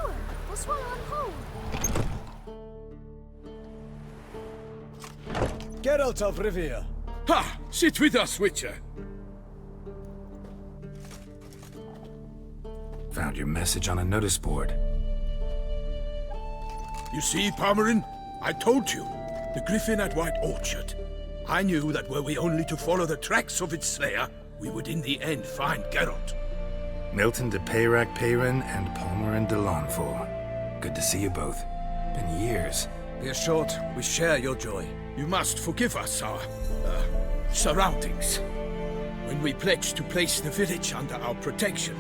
Ewan, we'll swallow on hold. Geralt of Rivia. Ha! Sit with us, Witcher. Found your message on a notice board. You see, Palmerin? I told you. The Griffin at White Orchard. I knew that were we only to follow the tracks of its slayer, we would in the end find Geralt. Milton de Peyrac Peyran and Palmerin de Launfal. Good to see you both. Been years. Be assured, we share your joy. You must forgive us our, surroundings. When we pledged to place the village under our protection,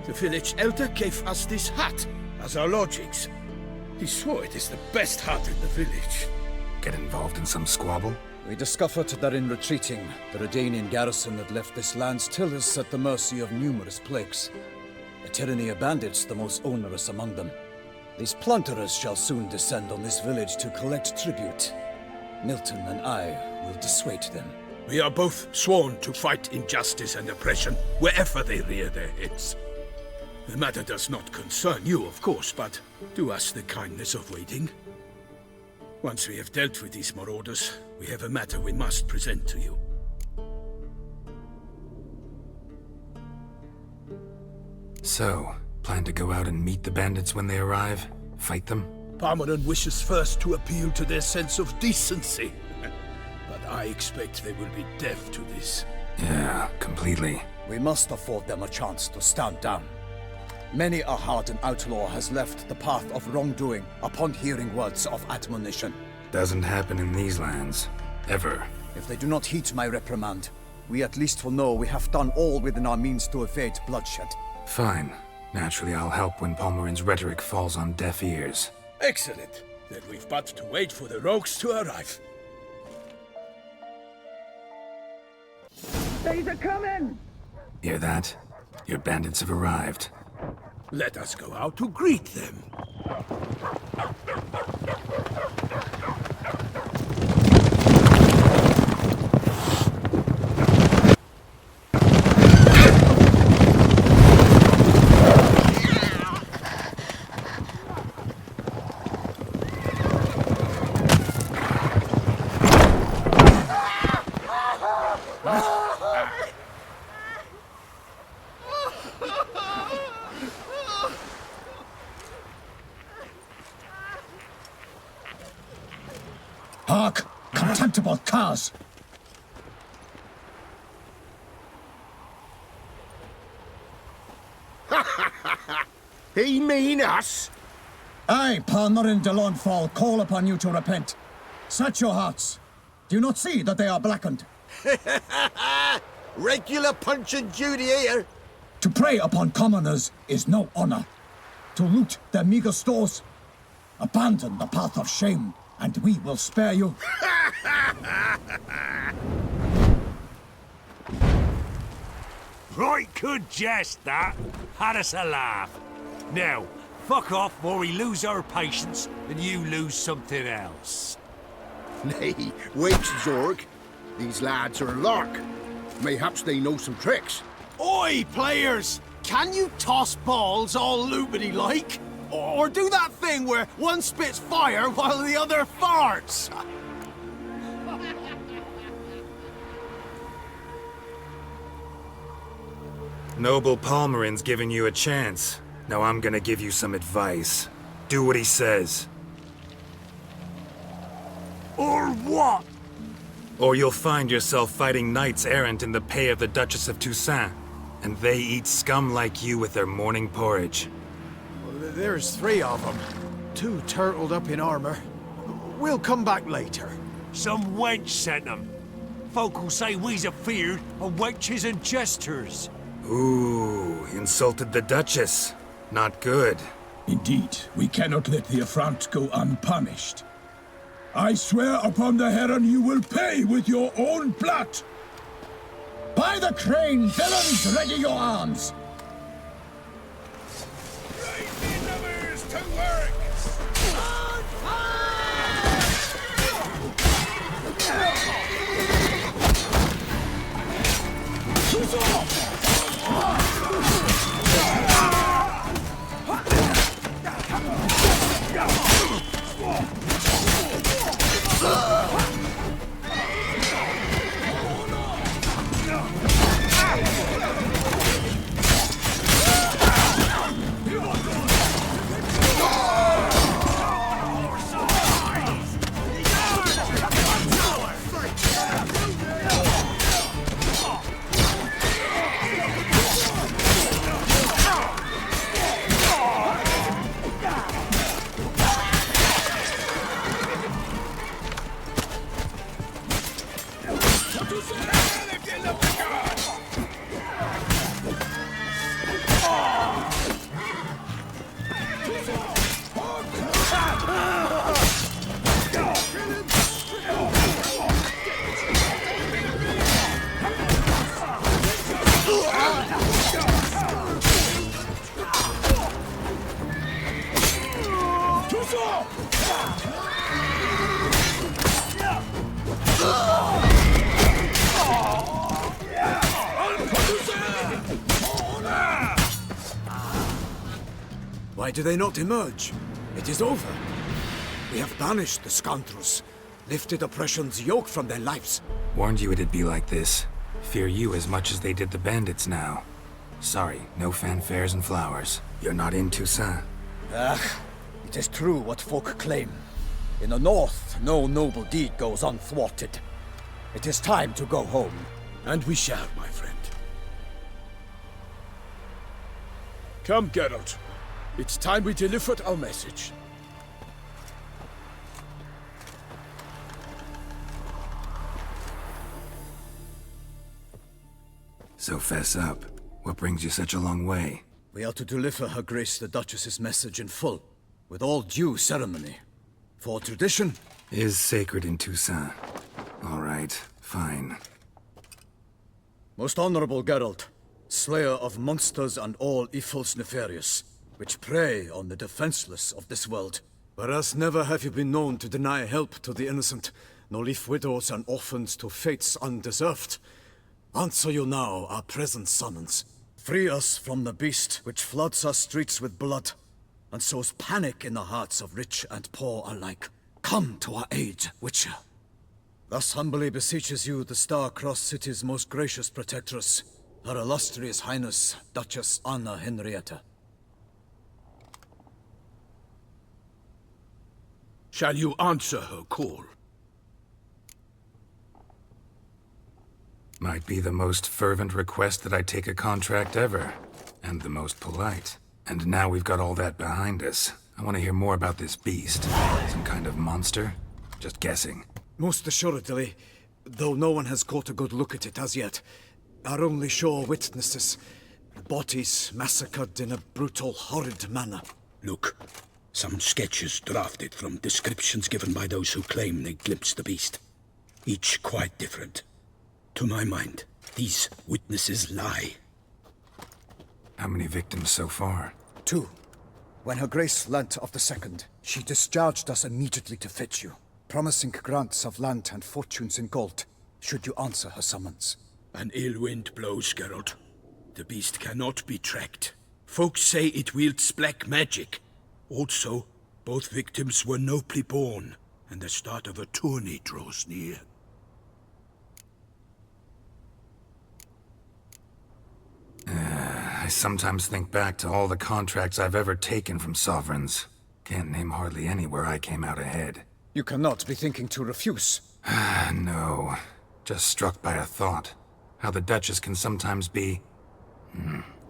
the village elder gave us this hut as our lodgings. He swore it is the best hut in the village. Get involved in some squabble? We discovered that in retreating, the Redanian garrison had left this land still is at the mercy of numerous plagues. A tyranny of bandits, the most onerous among them. These plunderers shall soon descend on this village to collect tribute. Milton and I will dissuade them. We are both sworn to fight injustice and oppression wherever they rear their heads. The matter does not concern you, of course, but do us the kindness of waiting. Once we have dealt with these marauders, we have a matter we must present to you. So, plan to go out and meet the bandits when they arrive? Fight them? Palmerin wishes first to appeal to their sense of decency. But I expect they will be deaf to this. Yeah, completely. We must afford them a chance to stand down. Many a hardened outlaw has left the path of wrongdoing upon hearing words of admonition. Doesn't happen in these lands. Ever. If they do not heed my reprimand, we at least will know we have done all within our means to evade bloodshed. Fine. Naturally, I'll help when Palmerin's rhetoric falls on deaf ears. Excellent. Then we've but to wait for the rogues to arrive. They's a coming! Hear that? Your bandits have arrived. Let us go out to greet them. Hark! Contemptible curs! He mean us? I, Palmerin de Launfal, call upon you to repent. Set your hearts. Do you not see that they are blackened? Regular Punch and Judy here. To prey upon commoners is no honor. To loot their meager stores, abandon the path of shame, and we will spare you. Right good jest, that. Had us a laugh. Now, fuck off before we lose our patience and you lose something else. Nay, wait, Zorg. These lads are a lark. Mayhaps they know some tricks. Oi, players! Can you toss balls all loopity like? Or do that thing where one spits fire while the other farts? Noble Palmerin's giving you a chance. Now I'm gonna give you some advice. Do what he says. Or what? Or you'll find yourself fighting knights errant in the pay of the Duchess of Toussaint. And they eat scum like you with their morning porridge. There's 3 of them. 2 turtled up in armor. We'll come back later. Some wench sent them. Folk will say we's afeard of wenches and jesters. Ooh, insulted the Duchess. Not good. Indeed, we cannot let the affront go unpunished. I swear upon the Heron you will pay with your own blood! By the crane, villains, ready your arms! Why do they not emerge? It is over. We have banished the scoundrels, lifted oppression's yoke from their lives. Warned you it'd be like this. Fear you as much as they did the bandits now. Sorry, no fanfares and flowers. You're not in Toussaint. It is true what folk claim. In the north, no noble deed goes unthwarted. It is time to go home. And we shall, my friend. Come, Geralt. It's time we delivered our message. So fess up. What brings you such a long way? We are to deliver Her Grace the Duchess's message in full, with all due ceremony. For tradition, Is sacred in Toussaint. All right, fine. most honorable Geralt, slayer of monsters and all evils nefarious, which prey on the defenseless of this world. Whereas never have you been known to deny help to the innocent, nor leave widows and orphans to fates undeserved. Answer you now our present summons. Free us from the beast which floods our streets with blood, and sows panic in the hearts of rich and poor alike. Come to our aid, Witcher. Thus humbly beseeches you the Star-Crossed City's most gracious protectress, Her Illustrious Highness, Duchess Anna Henrietta. Shall you answer her call? Might be the most fervent request that I take a contract ever. And the most polite. And now we've got all that behind us. I want to hear more about this beast. Some kind of monster? Just guessing. Most assuredly, though no one has caught a good look at it as yet. Our only sure witnesses. Bodies massacred in a brutal, horrid manner. Look, some sketches drafted from descriptions given by those who claim they glimpsed the beast. Each quite different. To my mind, these witnesses lie. How many victims so far? 2. When Her Grace learnt of the second, she discharged us immediately to fetch you, promising grants of land and fortunes in gold, should you answer her summons. An ill wind blows, Geralt. The beast cannot be tracked. Folks say it wields black magic. Also, both victims were nobly born, and the start of a tourney draws near. I sometimes think back to all the contracts I've ever taken from sovereigns. Can't name hardly any where I came out ahead. You cannot be thinking to refuse. No. Just struck by a thought. How the Duchess can sometimes be...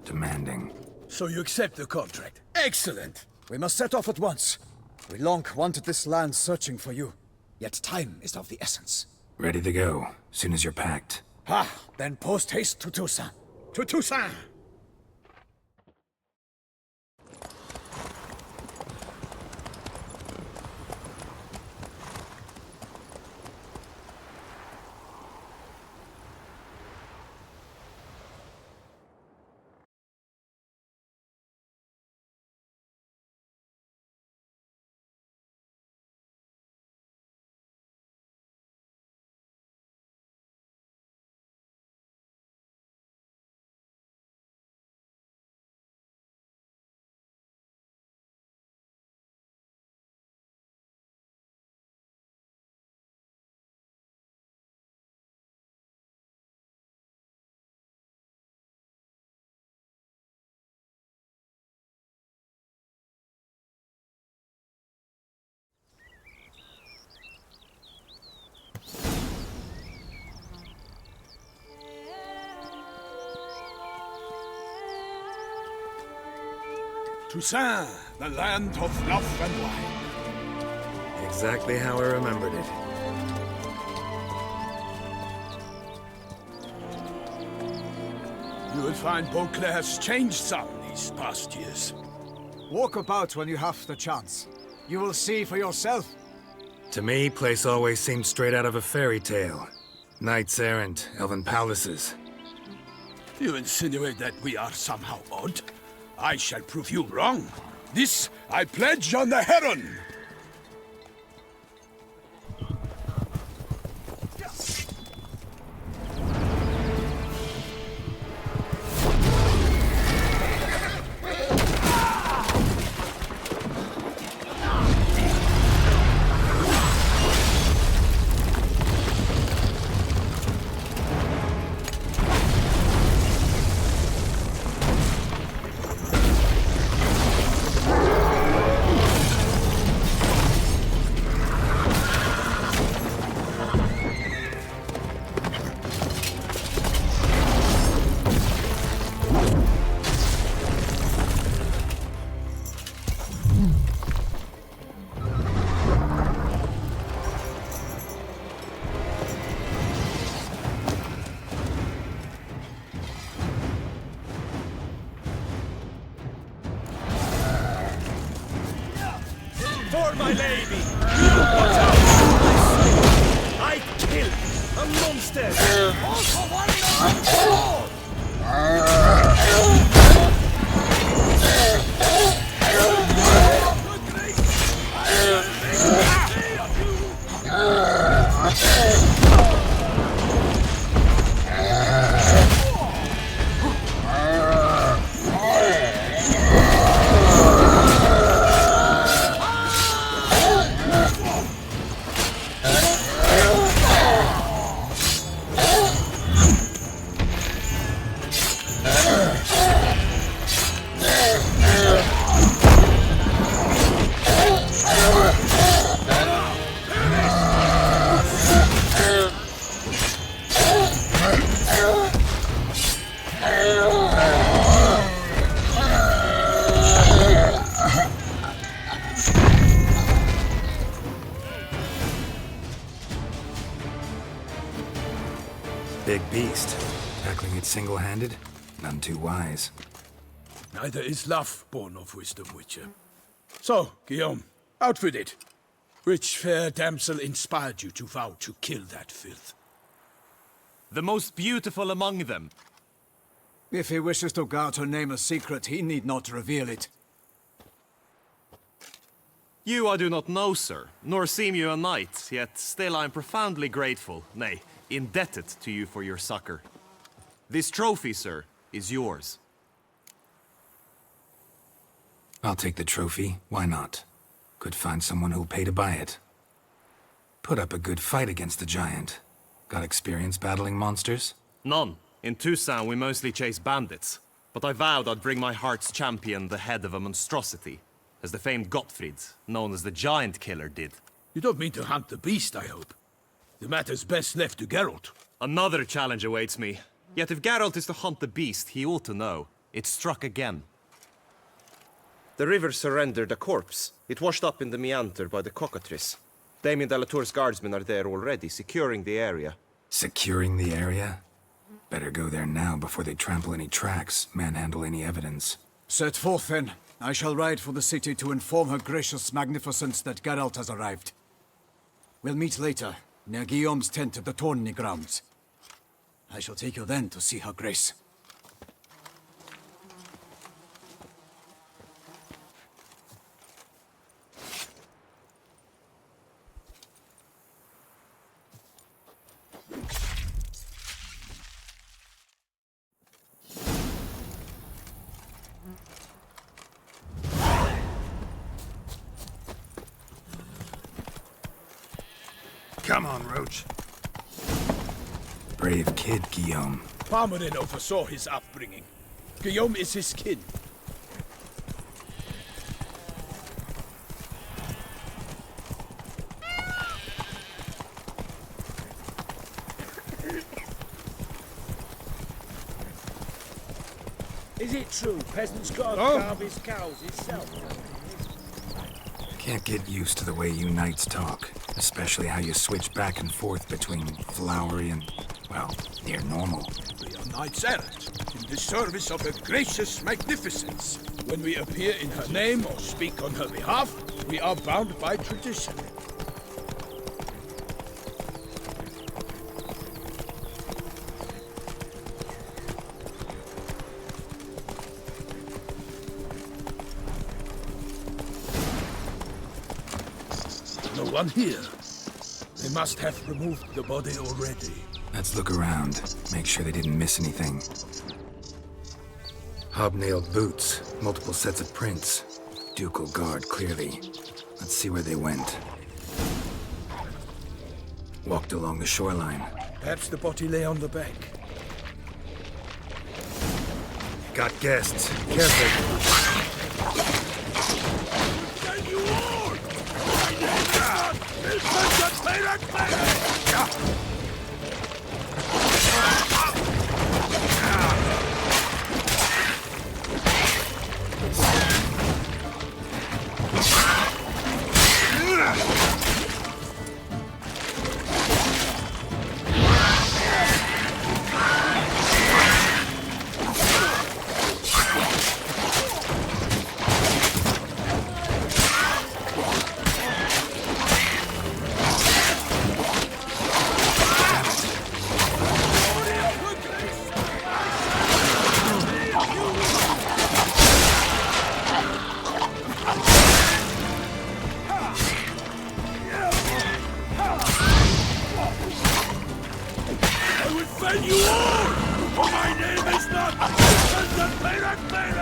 demanding. So you accept the contract? Excellent! We must set off at once. We long wanted this land searching for you. Yet time is of the essence. Ready to go, soon as you're packed. Then post haste to Toussaint. To Toussaint! Toussaint, the land of love and wine. Exactly how I remembered it. You will find Beauclair has changed some these past years. Walk about when you have the chance. You will see for yourself. To me, place always seemed straight out of a fairy tale. Knights errant, elven palaces. You insinuate that we are somehow odd? I shall prove you wrong. This I pledge on the Heron! For my lady! I kill a monster! All for one Big beast. Tackling it single-handed? None too wise. Neither is love born of wisdom, Witcher. So, Guillaume, out with it. Which fair damsel inspired you to vow to kill that filth? The most beautiful among them. If he wishes to guard her name a secret, he need not reveal it. You I do not know, sir, nor seem you a knight, yet still I am profoundly grateful, nay, indebted to you for your succor. This trophy, sir, is yours. I'll take the trophy. Why not? Could find someone who'll pay to buy it. Put up a good fight against the giant. Got experience battling monsters? None. In Toussaint we mostly chase bandits, but I vowed I'd bring my heart's champion the head of a monstrosity, as the famed Gottfried, known as the Giant Killer, did. You don't mean to hunt the beast, I hope. The matter's best left to Geralt. Another challenge awaits me. Yet if Geralt is to hunt the beast, he ought to know. It struck again. The river surrendered a corpse. It washed up in the meander by the cockatrice. Damien de la Tour's guardsmen are there already, securing the area. Securing the area? Better go there now before they trample any tracks, manhandle any evidence. Set forth, then. I shall ride for the city to inform her gracious magnificence that Geralt has arrived. We'll meet later, near Guillaume's tent at the Tourney grounds. I shall take you then to see her grace. Come on, Roach. Brave kid, Guillaume. Parmerin oversaw his upbringing. Guillaume is his kin. Is it true peasants can't carve his cows himself? Can't get used to the way you knights talk, especially how you switch back and forth between flowery and, well, near normal. We are knights errant, in the service of her gracious magnificence. When we appear in her name or speak on her behalf, we are bound by tradition. No one here. They must have removed the body already. Let's look around, make sure they didn't miss anything. Hobnailed boots, multiple sets of prints. Ducal guard, clearly. Let's see where they went. Walked along the shoreline. Perhaps the body lay on the bank. Got guests. Careful.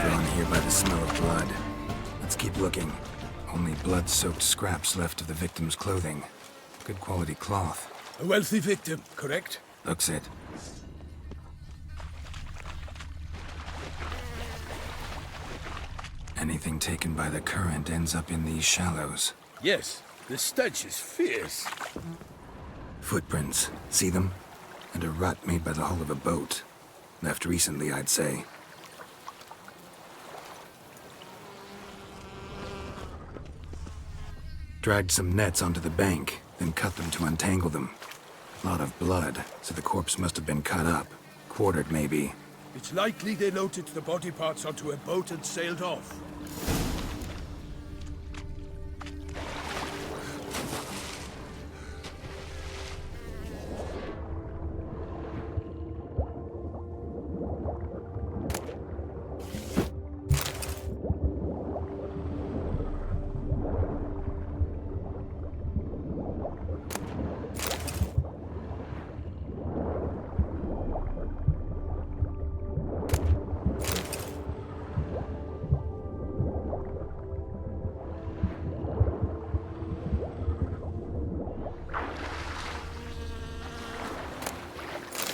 Drawn here by the smell of blood. Let's keep looking. Only blood-soaked scraps left of the victim's clothing. Good quality cloth. A wealthy victim, correct? Looks it. Anything taken by the current ends up in these shallows. Yes, the stench is fierce. Footprints. See them? And a rut made by the hull of a boat. Left recently, I'd say. Dragged some nets onto the bank, then cut them to untangle them. Lot of blood, so the corpse must have been cut up. Quartered, maybe. It's likely they loaded the body parts onto a boat and sailed off.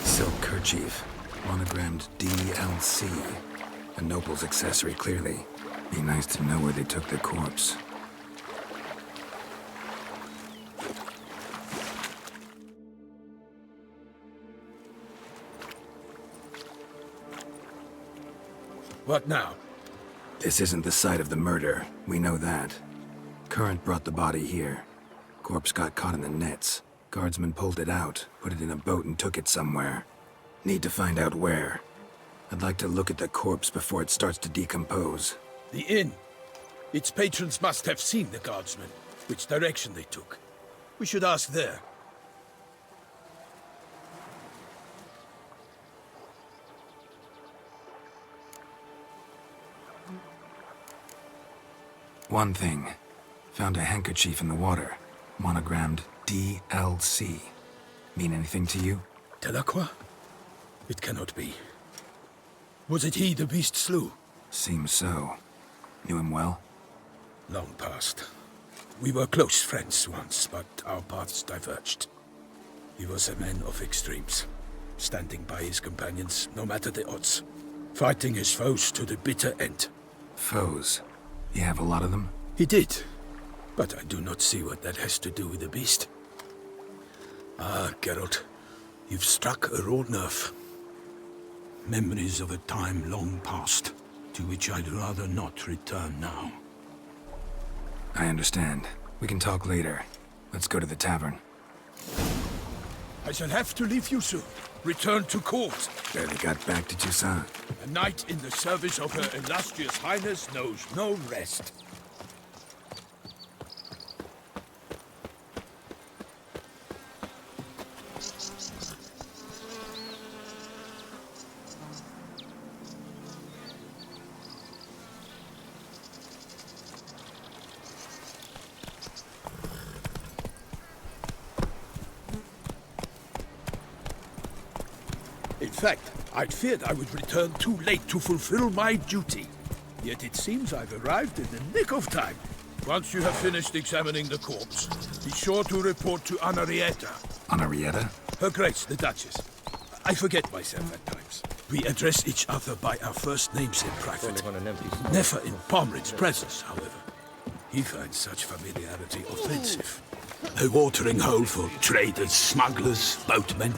Silk kerchief, monogrammed DLC. A noble's accessory, clearly. Be nice to know where they took the corpse. What now? This isn't the site of the murder. We know that. Current brought the body here. Corpse got caught in the nets. Guardsmen pulled it out, put it in a boat and took it somewhere. Need to find out where. I'd like to look at the corpse before it starts to decompose. The inn. Its patrons must have seen the guardsmen, which direction they took. We should ask there. One thing. Found a handkerchief in the water. Monogrammed DLC. Mean anything to you? Delacroix? It cannot be. Was it he the beast slew? Seems so. Knew him well? Long past. We were close friends once, but our paths diverged. He was a man of extremes, standing by his companions no matter the odds, fighting his foes to the bitter end. Foes? You have a lot of them? He did, but I do not see what that has to do with the beast. Ah, Geralt, you've struck a raw nerve. Memories of a time long past, to which I'd rather not return now. I understand. We can talk later. Let's go to the tavern. I shall have to leave you soon. Return to court. Barely got back to Toussaint. A knight in the service of Her Illustrious Highness knows no rest. In fact, I'd feared I would return too late to fulfill my duty. Yet it seems I've arrived in the nick of time. Once you have finished examining the corpse, be sure to report to Anarietta. Anarietta? Her Grace, the Duchess. I forget myself at times. We address each other by our first names in private. Never in Pomred's presence, however. He finds such familiarity offensive. A watering hole for traders, smugglers, boatmen.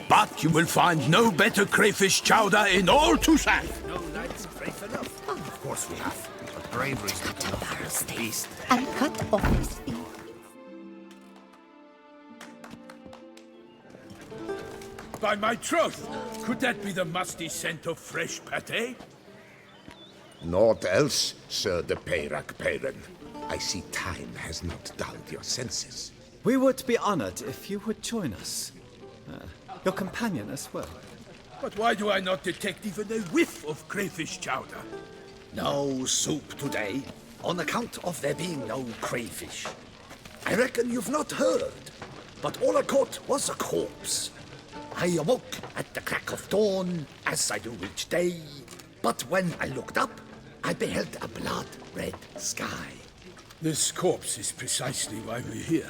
But you will find no better crayfish chowder in all Toussaint. No knights brave enough. Of course we have. But bravery's not enough. Beast. And cut off his feet. By my troth, could that be the musty scent of fresh pate? Naught else, Sir de Peyrac Peyran. I see time has not dulled your senses. We would be honored if you would join us. Your companion as well. But why do I not detect even a whiff of crayfish chowder? No soup today, on account of there being no crayfish. I reckon you've not heard, but all I caught was a corpse. I awoke at the crack of dawn, as I do each day, but when I looked up, I beheld a blood-red sky. This corpse is precisely why we're here.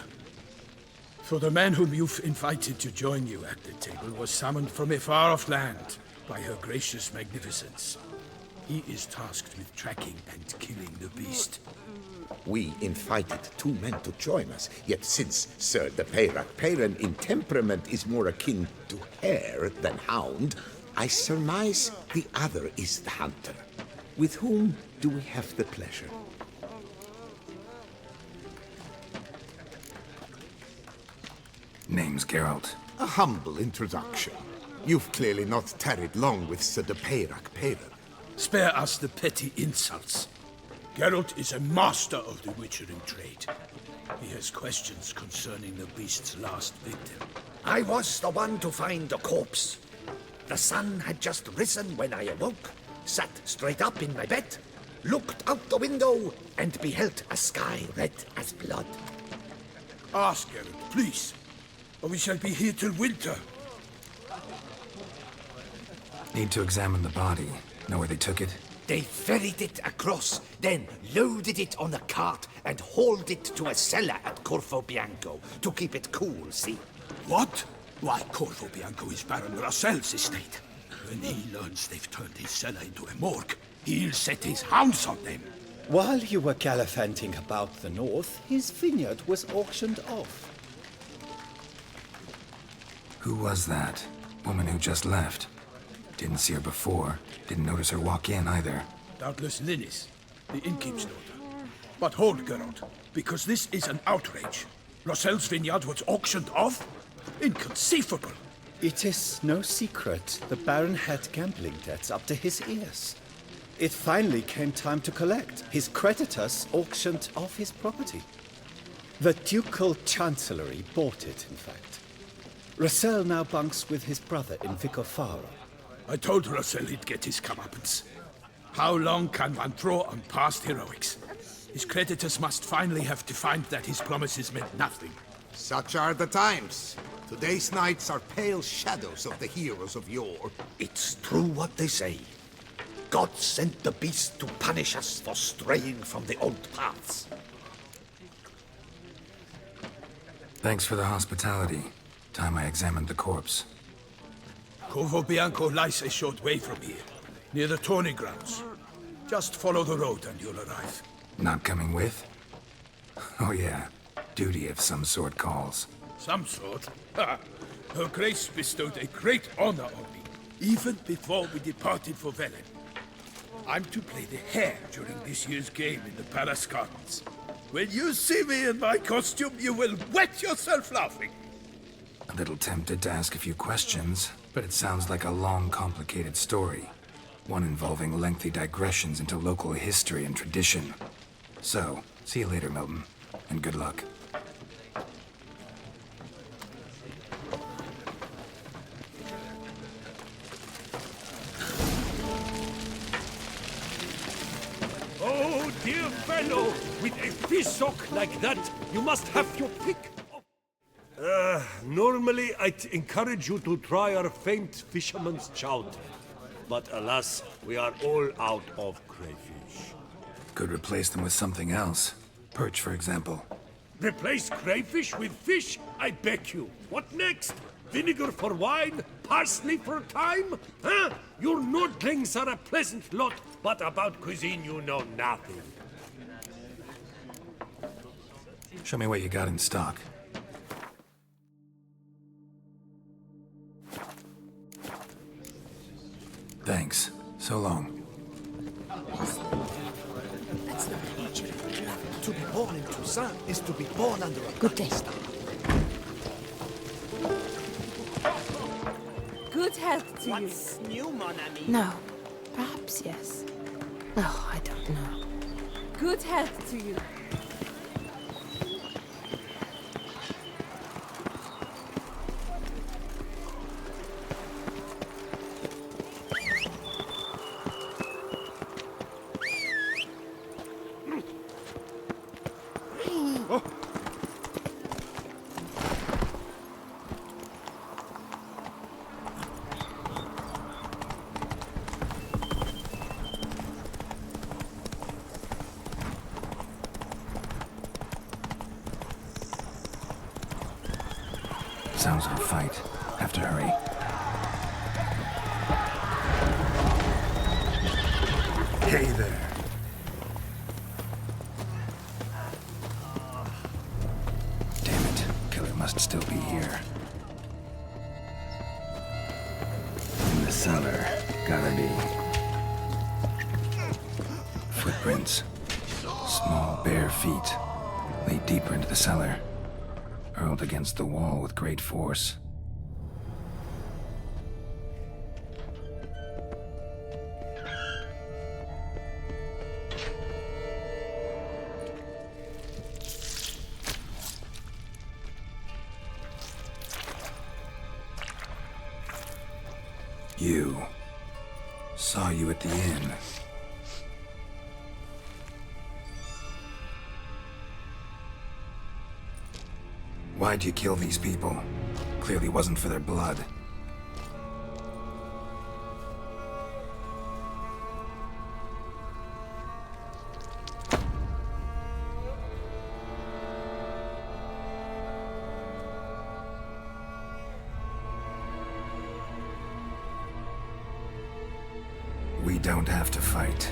For the man whom you've invited to join you at the table was summoned from a far-off land by Her Gracious Magnificence. He is tasked with tracking and killing the beast. We invited 2 men to join us, yet since Sir de Peyrac Peyran in temperament is more akin to hare than hound, I surmise the other is the hunter. With whom do we have the pleasure? Name's Geralt. A humble introduction. You've clearly not tarried long with Sir de Peyrac Peyran. Spare us the petty insults. Geralt is a master of the witchering trade. He has questions concerning the beast's last victim. I was the one to find the corpse. The sun had just risen when I awoke, sat straight up in my bed, looked out the window, and beheld a sky red as blood. Ask Geralt, please, or we shall be here till winter. Need to examine the body. Know where they took it? They ferried it across, then loaded it on a cart and hauled it to a cellar at Corvo Bianco to keep it cool, see? What? Why, Corvo Bianco is Baron Rossel's estate. When he learns they've turned his cellar into a morgue, he'll set his hounds on them. While you were gallivanting about the north, his vineyard was auctioned off. Who was that? Woman who just left. Didn't see her before. Didn't notice her walk in either. Doubtless Linnis, the innkeep's daughter. But hold, Geralt, because this is an outrage. Rossel's vineyard was auctioned off? Inconceivable! It is no secret the Baron had gambling debts up to his ears. It finally came time to collect. His creditors auctioned off his property. The Ducal Chancellery bought it, in fact. Rossel now bunks with his brother in Vicofaro. I told Rossel he'd get his comeuppance. How long can one throw on past heroics? His creditors must finally have defined that his promises meant nothing. Such are the times. Today's knights are pale shadows of the heroes of yore. It's true what they say. God sent the beast to punish us for straying from the old paths. Thanks for the hospitality. Time I examined the corpse. Corvo Bianco lies a short way from here, near the tourney grounds. Just follow the road and you'll arrive. Not coming with? Oh yeah, duty of some sort calls. Some sort? Ha! Her Grace bestowed a great honor on me. even before we departed for Velen. I'm to play the hare during this year's game in the Palace Gardens. When you see me in my costume, you will wet yourself laughing. A little tempted to ask a few questions, but it sounds like a long, complicated story. One involving lengthy digressions into local history and tradition. So, see you later, Milton, and good luck. Oh, dear fellow, with a fish-sock like that, you must have your pick. Normally, I'd encourage you to try our famed fisherman's chout. But alas, we are all out of crayfish. Could replace them with something else. Perch, for example. Replace crayfish with fish? I beg you. What next? Vinegar for wine? Parsley for thyme? Huh? Your Nordlings are a pleasant lot, but about cuisine you know nothing. Show me what you got in stock. Thanks. So long. That's the nature. To be born in Toussaint is to be born under a Good day. star. Good health to you. What's new, mon ami? No. Perhaps yes. Oh, I don't know. Good health to you. Sounds like a fight. Have to hurry. Hey there. Damn it. Killer must still be here. In the cellar. Gotta be. Footprints. Small, bare feet. Lead deeper into the cellar. Hurled against the wall with great force. You. Saw you at the inn. Why'd you kill these people? Clearly wasn't for their blood. We don't have to fight.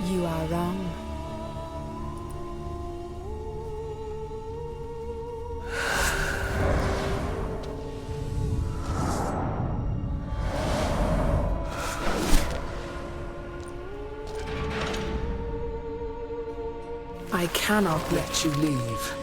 You are wrong. I cannot let you leave.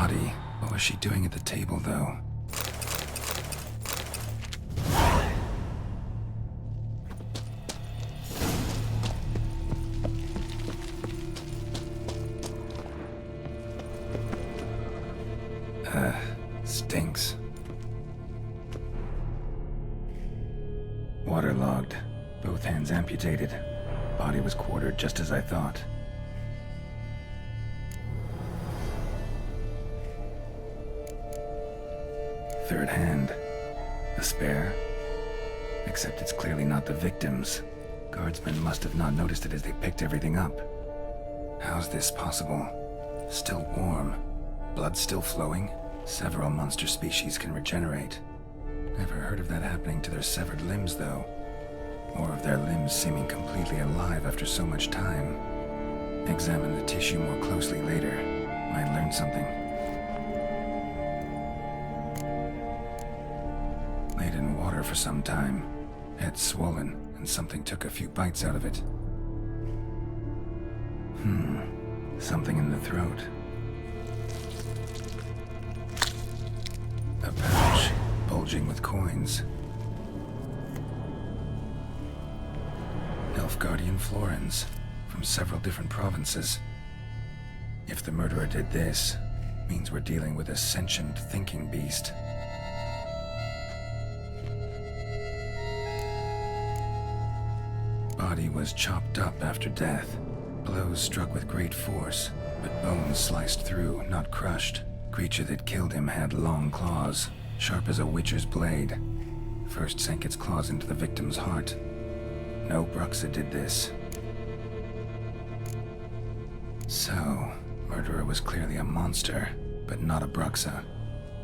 body. What was she doing at the table, though? Stinks. Waterlogged. Both hands amputated. Body was quartered just as I thought. Third hand. A spare? Except it's clearly not the victim's. Guardsmen must have not noticed it as they picked everything up. How's this possible? Still warm. Blood still flowing? Several monster species can regenerate. Never heard of that happening to their severed limbs, though. Or of their limbs seeming completely alive after so much time. Examine the tissue more closely later. Might learn something. Laid in water for some time. Head swollen, and something took a few bites out of it. Something in the throat. A pouch, bulging with coins. Nilfgaardian florins, from several different provinces. If the murderer did this, means we're dealing with a sentient thinking beast. Body was chopped up after death. Blows struck with great force, but bones sliced through, not crushed. Creature that killed him had long claws, sharp as a witcher's blade. First sank its claws into the victim's heart. No Bruxa did this. So, murderer was clearly a monster, but not a Bruxa.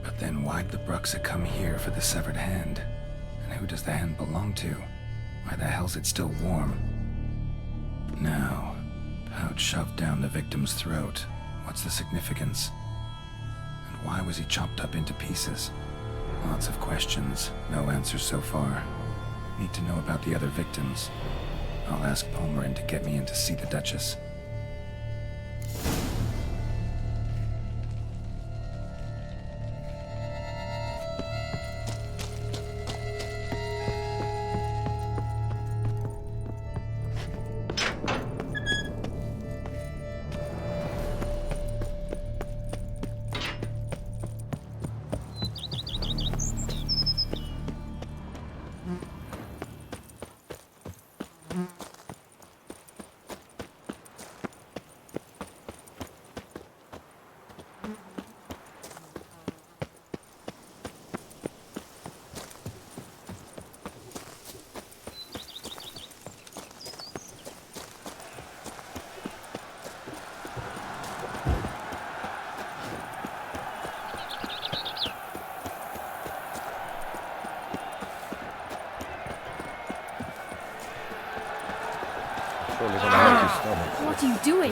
But then why'd the Bruxa come here for the severed hand? And who does the hand belong to? Why the hell's it still warm? Now, pouch shoved down the victim's throat. What's the significance? And why was he chopped up into pieces? Lots of questions, no answers so far. Need to know about the other victims. I'll ask Palmerin to get me in to see the Duchess. What are you doing?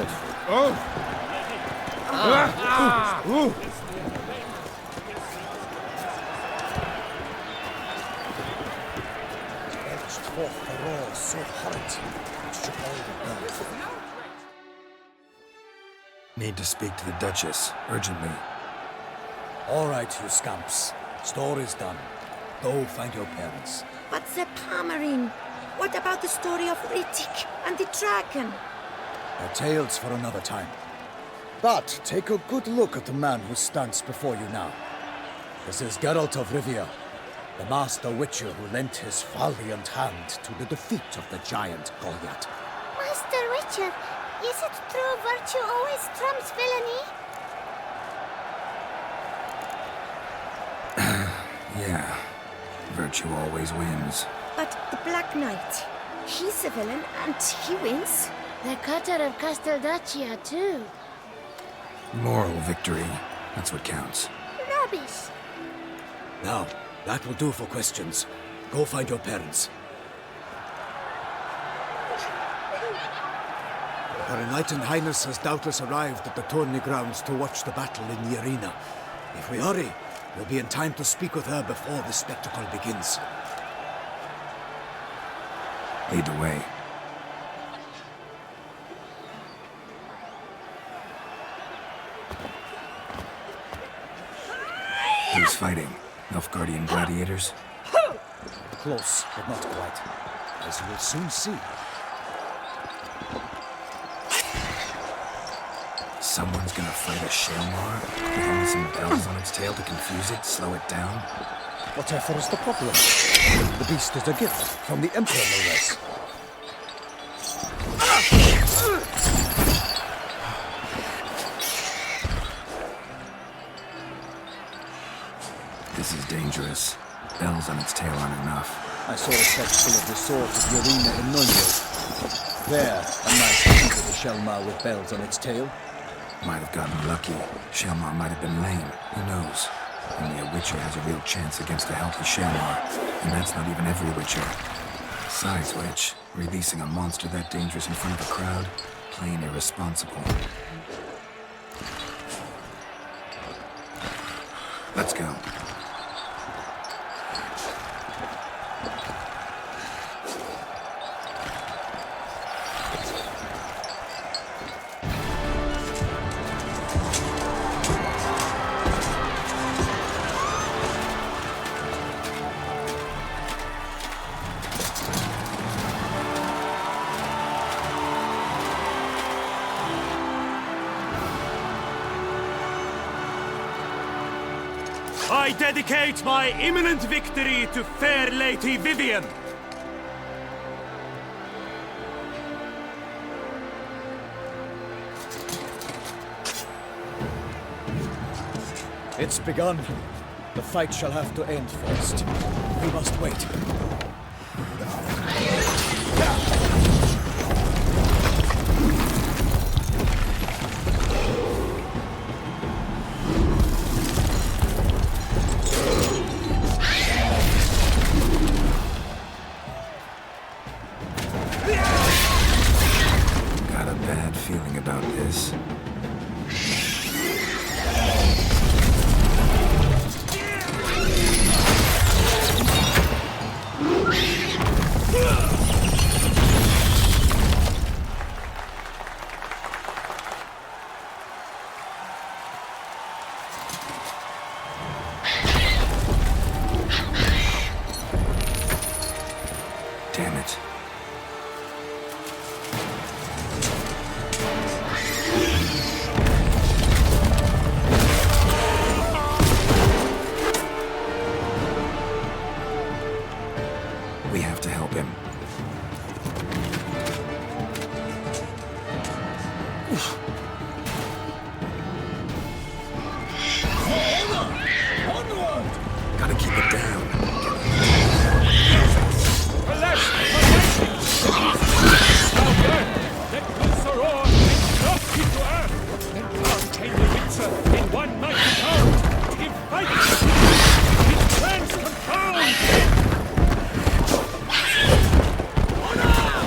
Need to speak to the Duchess, urgently. All right, you scamps. Story's done. Go find your parents. But the Palmerin, what about the story of Riddick and the dragon? They're tales for another time. But take a good look at the man who stands before you now. This is Geralt of Rivia, the master witcher who lent his valiant hand to the defeat of the giant Goliath. Master Witcher, is it true virtue always trumps villainy? Yeah, virtue always wins. But the Black Knight, he's a villain and he wins. The cutter of Casteldacia, too. Moral victory, that's what counts. Rubbish. Now, that will do for questions. Go find your parents. Her Enlightened Highness has doubtless arrived at the tourney grounds to watch the battle in the arena. If we hurry, we'll be in time to speak with her before the spectacle begins. Lead the way. Who's fighting? Nilfgaardian gladiators? Close, but not quite. As you will soon see. Someone's gonna fight a Shelmar? With only some bells on its tail to confuse it, slow it down? Whatever is the problem? The beast is a gift from the Emperor, no less. This is dangerous. Bells on its tail aren't enough. I saw a spectacle of the sword of Yorina in Nunio. There, a nice piece of the Shelmar with bells on its tail. Might have gotten lucky. Shelmar might have been lame. Who knows? Only a Witcher has a real chance against a healthy Shelmar. And that's not even every Witcher. Besides which, releasing a monster that dangerous in front of a crowd? Plain irresponsible. Let's go. I dedicate my imminent victory to fair Lady Vivian. It's begun. The fight shall have to end first. We must wait. Got a bad feeling about this. Damn it. We have to help him. Gotta keep it down. In one mighty power, give fight! His plans confound! Honor!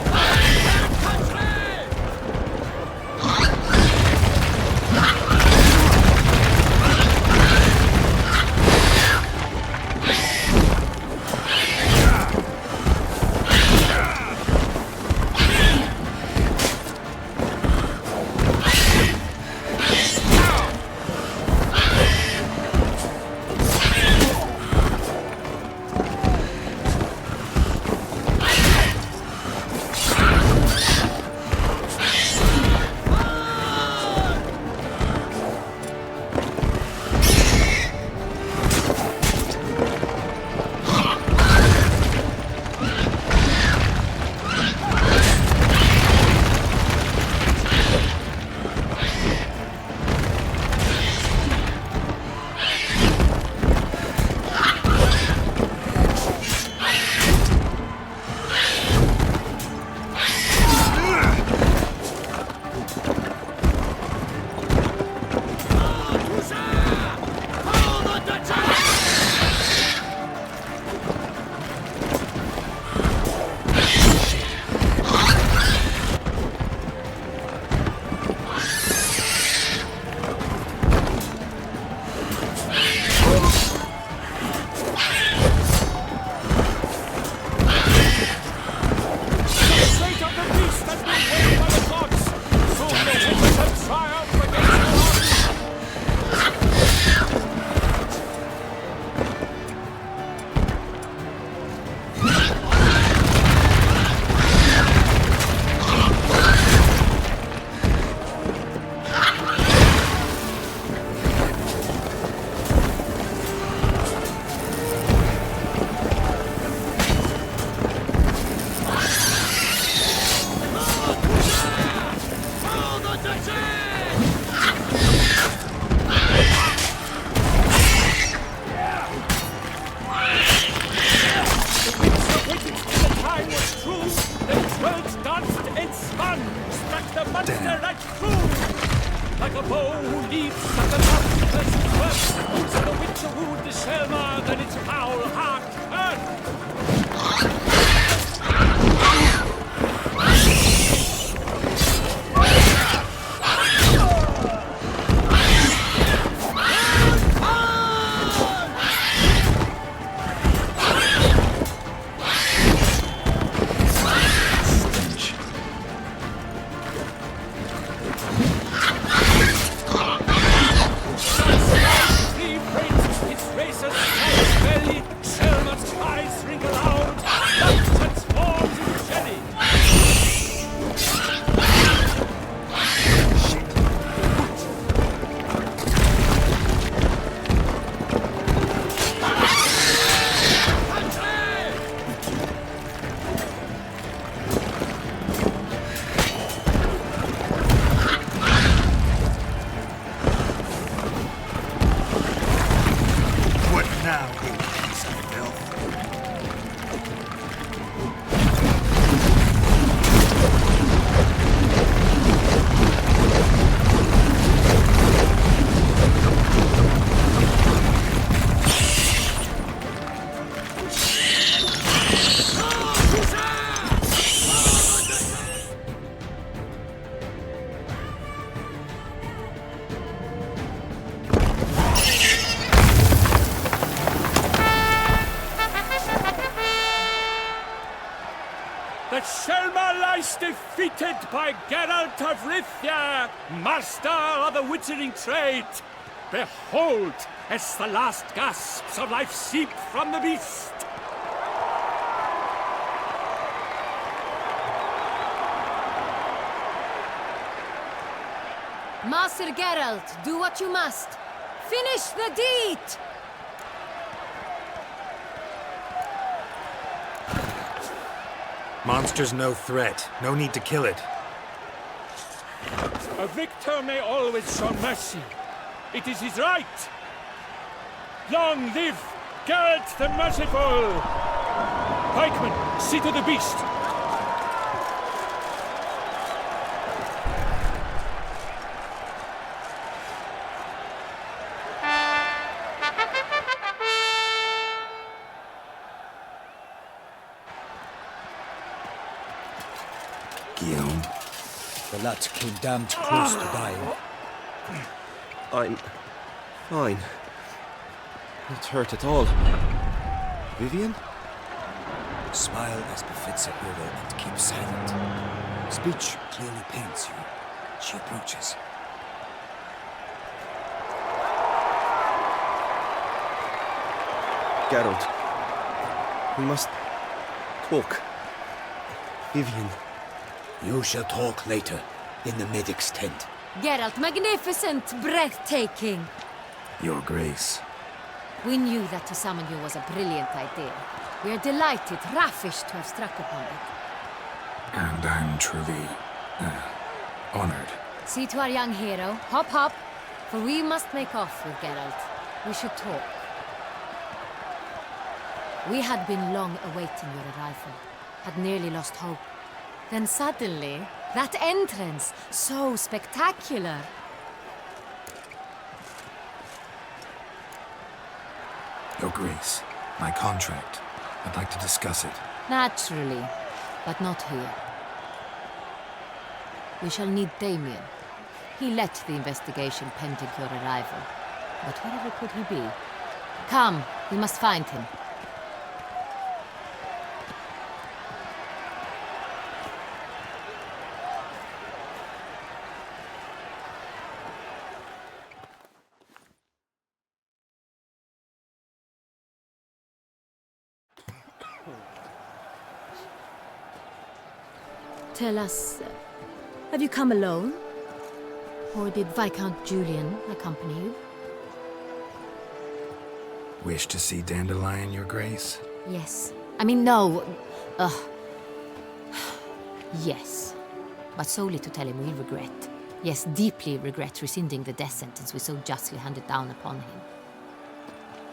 monster like true! Like a bow who leaps at the darkness web, who's the witch who wooed the Selma, then its foul heart turned! The Selma lies defeated by Geralt of Rithia, master of the witchering trade. Behold, as the last gasps of life seep from the beast. Master Geralt, do what you must. Finish the deed! Monster's no threat. No need to kill it. A victor may always show mercy. It is his right. Long live Geralt the Merciful! Pikeman, see to the beast. Guillaume. The lad came damned close to dying. I'm fine. Not hurt at all. Vivian? Smile as befits a hero and keep silent. Speech clearly pains you. She approaches. Geralt. We must talk. Vivian. You shall talk later, in the medic's tent. Geralt, magnificent, breathtaking. Your Grace. We knew that to summon you was a brilliant idea. We are delighted, ravished to have struck upon it. And I'm truly, honored. See to our young hero. Hop, hop. For we must make off with Geralt. We should talk. We had been long awaiting your arrival. Had nearly lost hope. Then suddenly, that entrance, so spectacular. Your Grace, my contract. I'd like to discuss it. Naturally, but not here. We shall need Damien. He led the investigation pending your arrival. But wherever could he be? Come, we must find him. Tell us, have you come alone? Or did Viscount Julian accompany you? Wish to see Dandelion, Your Grace? Yes. I mean, no. Yes. But solely to tell him we regret. Yes, deeply regret rescinding the death sentence we so justly handed down upon him.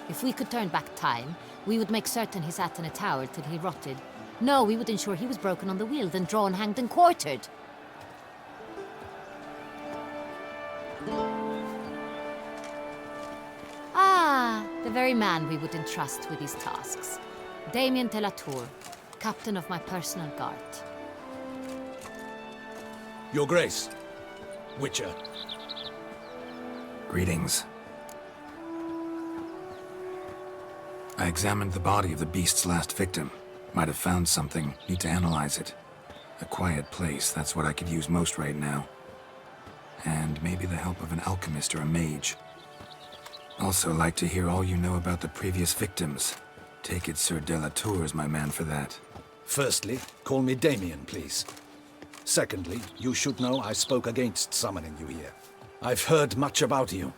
If we could turn back time, we would make certain he sat in a tower till he rotted. No, we would ensure he was broken on the wheel, then drawn, hanged, and quartered. Ah, the very man we would entrust with these tasks. Damien de la Tour, captain of my personal guard. Your Grace. Witcher. Greetings. I examined the body of the beast's last victim. Might have found something. Need to analyze it. A quiet place, that's what I could use most right now. And maybe the help of an alchemist or a mage. Also like to hear all you know about the previous victims. Take it Sir de la Tour is my man for that. Firstly, call me Damien, please. Secondly, you should know I spoke against summoning you here. I've heard much about you.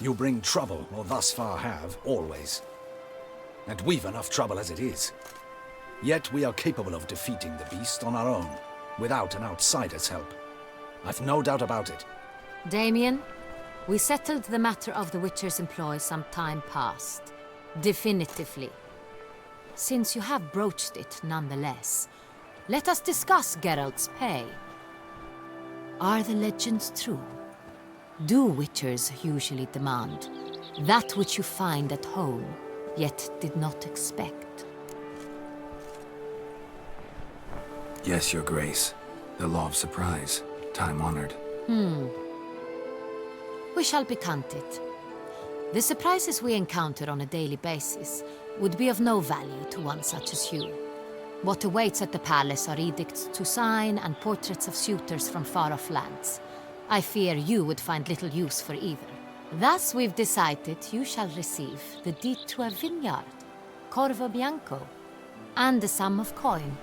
You bring trouble, or thus far have, always. And we've enough trouble as it is. Yet we are capable of defeating the beast on our own, without an outsider's help. I've no doubt about it. Damien, we settled the matter of the Witcher's employ some time past. Definitively. Since you have broached it nonetheless, let us discuss Geralt's pay. Are the legends true? Do Witchers usually demand that which you find at home, yet did not expect? Yes, Your Grace. The law of surprise. Time-honored. We shall be content. The surprises we encounter on a daily basis would be of no value to one such as you. What awaits at the palace are edicts to sign and portraits of suitors from far-off lands. I fear you would find little use for either. Thus we've decided you shall receive the deed to a vineyard, Corvo Bianco, and the sum of coin.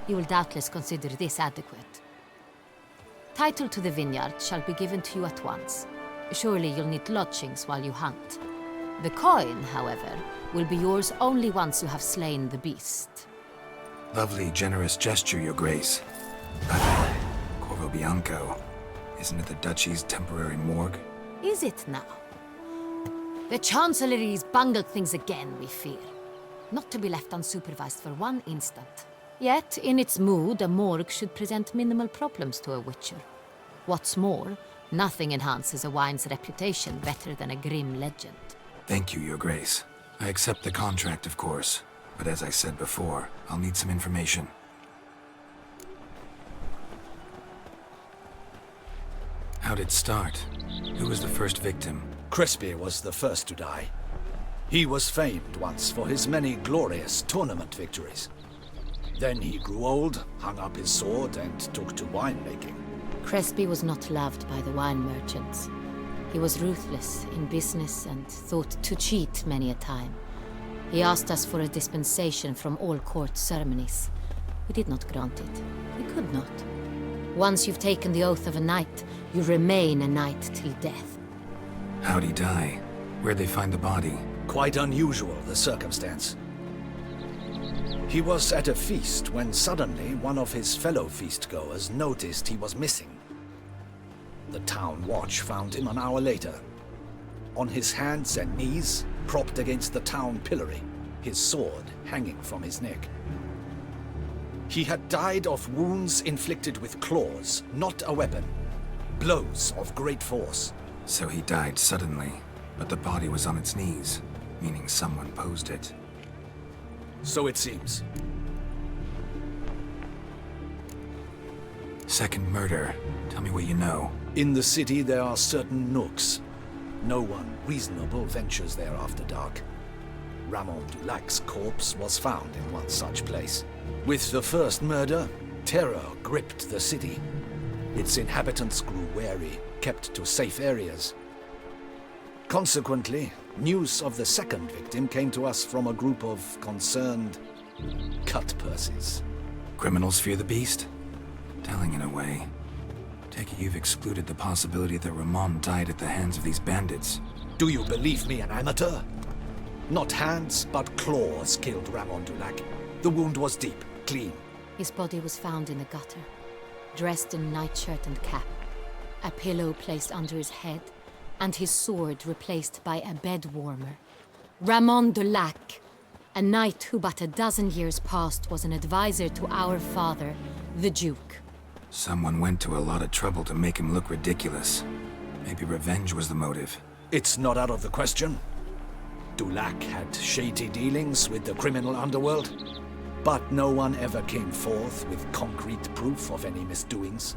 You will doubtless consider this adequate. Title to the vineyard shall be given to you at once. Surely you'll need lodgings while you hunt. The coin, however, will be yours only once you have slain the beast. Lovely, generous gesture, Your Grace. But Corvo Bianco, isn't it the Duchy's temporary morgue? Is it now? The Chancellery's bungled things again, we fear. Not to be left unsupervised for one instant. Yet, in its mood, a morgue should present minimal problems to a Witcher. What's more, nothing enhances a wine's reputation better than a grim legend. Thank you, Your Grace. I accept the contract, of course. But as I said before, I'll need some information. How'd it start? Who was the first victim? Crespi was the first to die. He was famed once for his many glorious tournament victories. Then he grew old, hung up his sword, and took to winemaking. Crespi was not loved by the wine merchants. He was ruthless in business and thought to cheat many a time. He asked us for a dispensation from all court ceremonies. We did not grant it. We could not. Once you've taken the oath of a knight, you remain a knight till death. How'd he die? Where'd they find the body? Quite unusual, the circumstance. He was at a feast when suddenly one of his fellow feastgoers noticed he was missing. The town watch found him an hour later. On his hands and knees, propped against the town pillory, his sword hanging from his neck. He had died of wounds inflicted with claws, not a weapon. Blows of great force. So he died suddenly, but the body was on its knees, meaning someone posed it. So it seems. Second murder. Tell me what you know. In the city there are certain nooks. No one reasonable ventures there after dark. Ramon Dulac's corpse was found in one such place. With the first murder, terror gripped the city. Its inhabitants grew wary, kept to safe areas. Consequently, news of the second victim came to us from a group of concerned cut-purses. Criminals fear the beast? Telling in a way. Take it you've excluded the possibility that Ramon died at the hands of these bandits. Do you believe me an amateur? Not hands, but claws killed Ramon Dulac. The wound was deep, clean. His body was found in the gutter, dressed in nightshirt and cap, a pillow placed under his head, and his sword replaced by a bed warmer. Ramon Dulac, a knight who but a dozen years past was an advisor to our father, the Duke. Someone went to a lot of trouble to make him look ridiculous. Maybe revenge was the motive. It's not out of the question. Dulac had shady dealings with the criminal underworld, but no one ever came forth with concrete proof of any misdoings.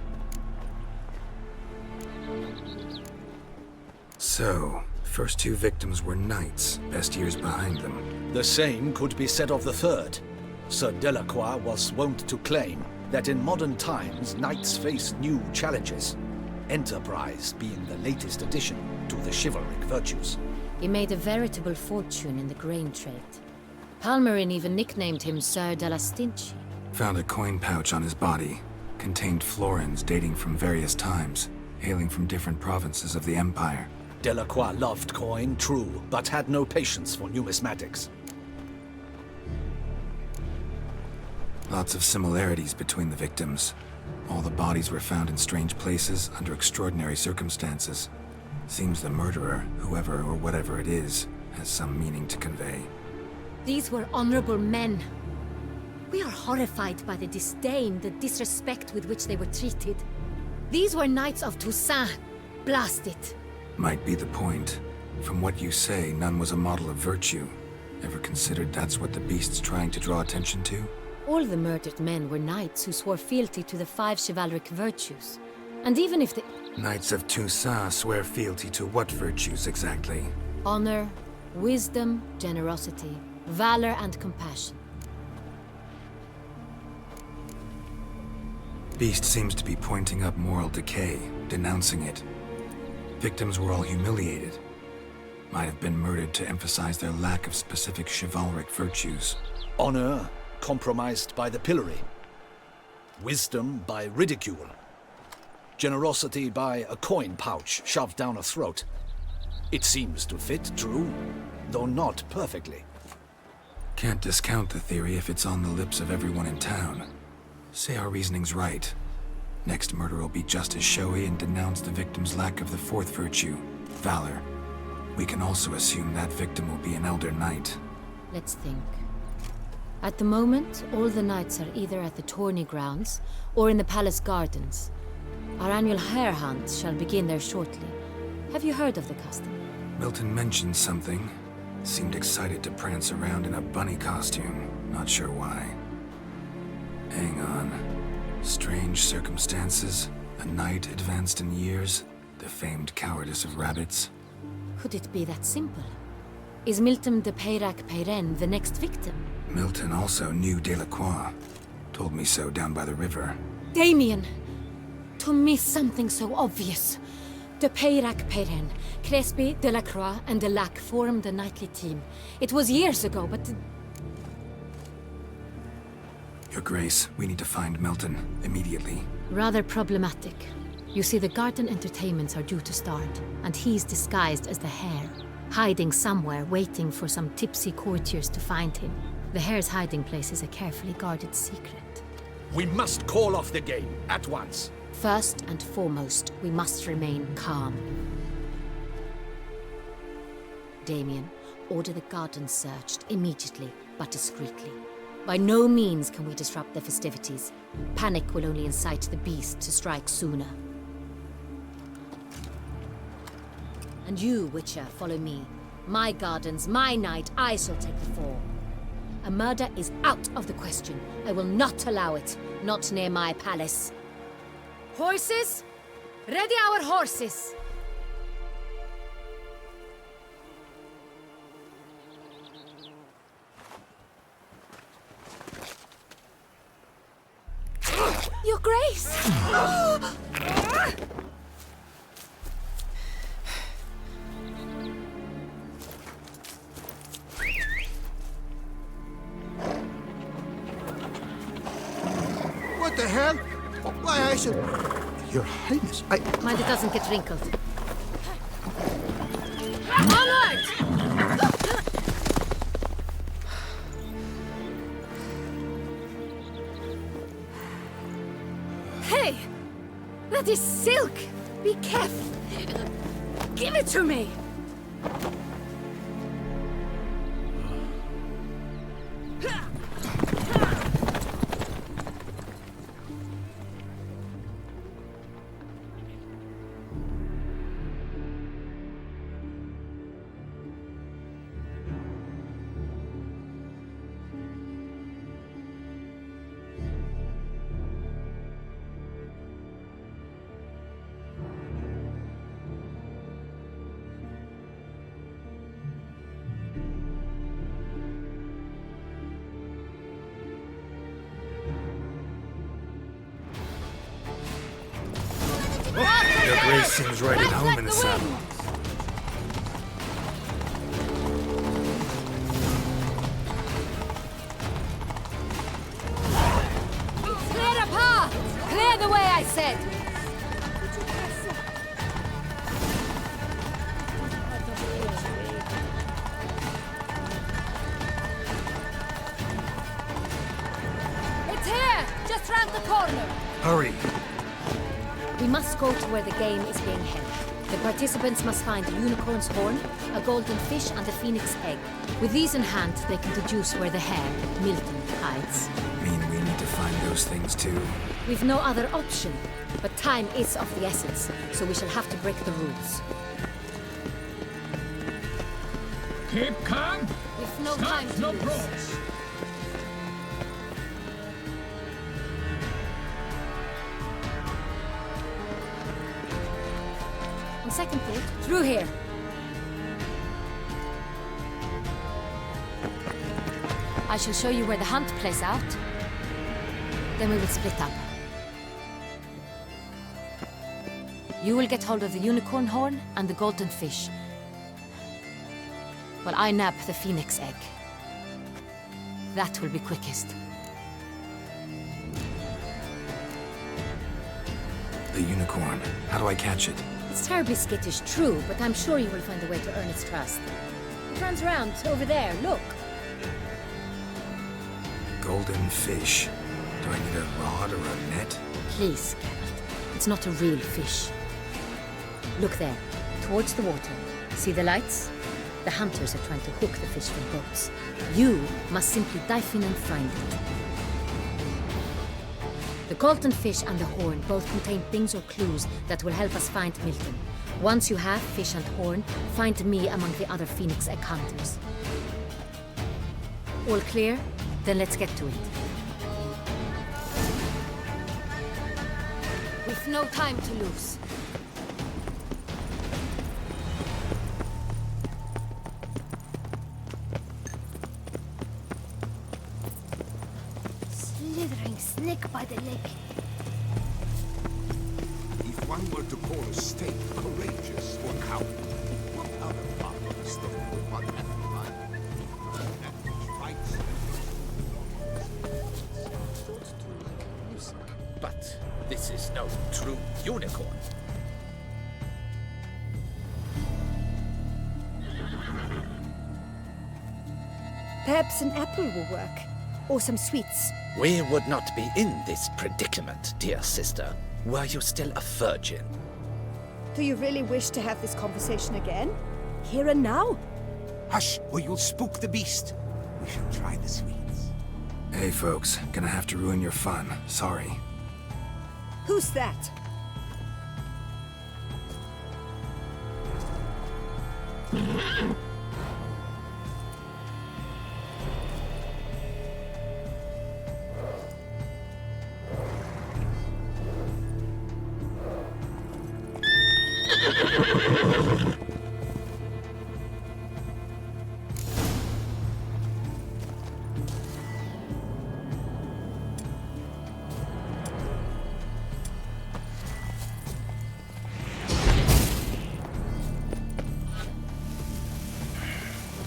So, first two victims were knights, best years behind them. The same could be said of the third. Sir Delacroix was wont to claim that in modern times knights face new challenges, enterprise being the latest addition to the chivalric virtues. He made a veritable fortune in the grain trade. Palmerin even nicknamed him Sir de la Stinchi. Found a coin pouch on his body. Contained florins dating from various times, hailing from different provinces of the Empire. Delacroix loved coin, true, but had no patience for numismatics. Lots of similarities between the victims. All the bodies were found in strange places under extraordinary circumstances. Seems the murderer, whoever or whatever it is, has some meaning to convey. These were honorable men. We are horrified by the disdain, the disrespect with which they were treated. These were knights of Toussaint. Blast it. Might be the point. From what you say, none was a model of virtue. Ever considered that's what the beast's trying to draw attention to? All the murdered men were knights who swore fealty to the 5 chivalric virtues. And even if the... Knights of Toussaint swear fealty to what virtues exactly? Honor, wisdom, generosity, valor and compassion. Beast seems to be pointing up moral decay, denouncing it. Victims were all humiliated. Might have been murdered to emphasize their lack of specific chivalric virtues. Honor compromised by the pillory. Wisdom by ridicule. Generosity by a coin pouch shoved down a throat. It seems to fit, true, though not perfectly. Can't discount the theory if it's on the lips of everyone in town. Say our reasoning's right. Next murder will be just as showy and denounce the victim's lack of the 4th virtue, valor. We can also assume that victim will be an elder knight. Let's think. At the moment, all the knights are either at the tourney grounds or in the palace gardens. Our annual hare hunt shall begin there shortly. Have you heard of the custom? Milton mentioned something. Seemed excited to prance around in a bunny costume. Not sure why. Hang on. Strange circumstances. A knight advanced in years. The famed cowardice of rabbits. Could it be that simple? Is Milton de Peyrac-Peyren the next victim? Milton also knew Delacroix. Told me so down by the river. Damien! To miss something so obvious. De Peyrac-Peyren, Crespi, Delacroix, and Delac formed a knightly team. It was years ago, but... Your Grace, we need to find Milton, immediately. Rather problematic. You see, the garden entertainments are due to start, and he's disguised as the hare, hiding somewhere, waiting for some tipsy courtiers to find him. The hare's hiding place is a carefully guarded secret. We must call off the game, at once. First and foremost, we must remain calm. Damien, order the garden searched immediately, but discreetly. By no means can we disrupt the festivities. Panic will only incite the beast to strike sooner. And you, Witcher, follow me. My gardens, my night, I shall take the fall. A murder is out of the question. I will not allow it. Not near my palace. Horses? Ready our horses! Your Grace! What the hell? Why, I should... Your Highness, Mind it doesn't get wrinkled. Onward! Hey! That is silk! Be careful! Give it to me! Grace seems right at home in the saddle. Clear the path! Clear the way, I said! It's here! Just round the corner! Hurry! We must go to where the game is being held. The participants must find a unicorn's horn, a golden fish, and a phoenix egg. With these in hand, they can deduce where the hare, Milton, hides. Mean we need to find those things too? We've no other option, but time is of the essence, so we shall have to break the rules. Keep calm. We've no Start time to no lose. brawls. On second thought, through here. I shall show you where the hunt plays out. Then we will split up. You will get hold of the unicorn horn and the golden fish, while I nab the phoenix egg. That will be quickest. The unicorn. How do I catch it? It's terribly skittish, true, but I'm sure you will find a way to earn its trust. It runs around over there, look. Golden fish. Do I need a rod or a net? Please, Geralt. It's not a real fish. Look there, towards the water. See the lights? The hunters are trying to hook the fish from boats. You must simply dive in and find it. The golden fish and the horn both contain things or clues that will help us find Milton. Once you have fish and horn, find me among the other Phoenix Egg hunters. All clear? Then let's get to it. We've no time to lose. Slithering snake by the leg. If one were to call a snake courageous or coward, what other part of the snake would one have in mind? That which fights But this is no true unicorn. Perhaps an apple will work. Or some sweets. We would not be in this predicament, dear sister, were you still a virgin. Do you really wish to have this conversation again? Here and now? Hush, or you'll spook the beast. We shall try the sweets. Hey folks, gonna have to ruin your fun. Sorry. Who's that?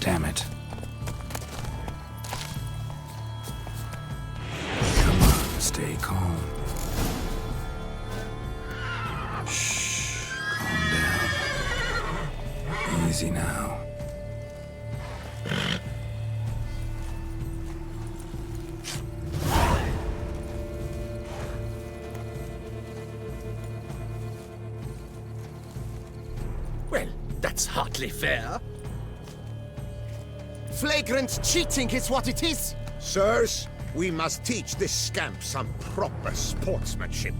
Damn it. Come on, stay calm. Shh, calm down. Easy now. Well, that's hardly fair. Flagrant cheating is what it is! Sirs, we must teach this scamp some proper sportsmanship.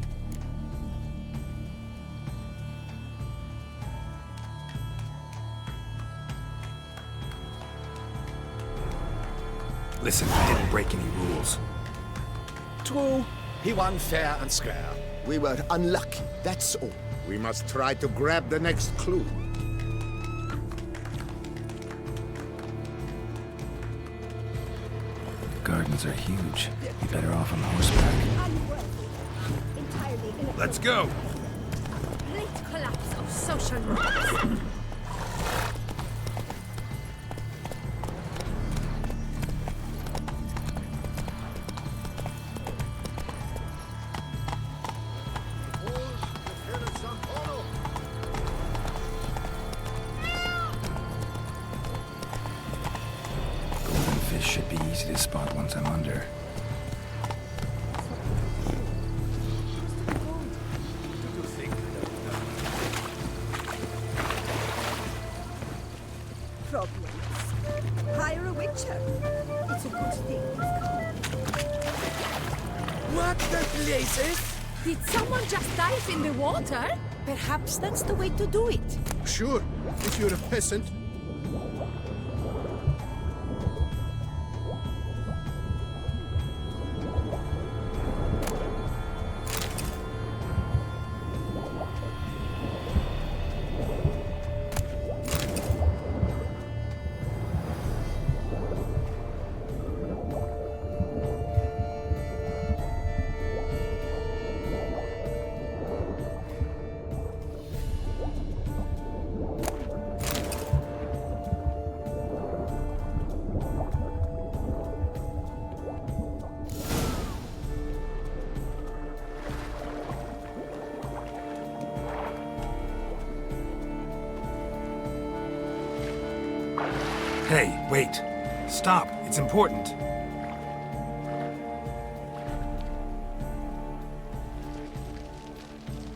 Listen, I didn't break any rules. True, he won fair and square. We were unlucky, that's all. We must try to grab the next clue. Gardens are huge. Be better off on horseback. Entirely Let's go! Great collapse of social norms. Golden fish should be easy to spot once I'm under. Problems. Hire a witcher. It's a good thing you've come. What the blazes? Did someone just dive in the water? Perhaps that's the way to do it. Sure, if you're a peasant. Hey, wait. Stop. It's important.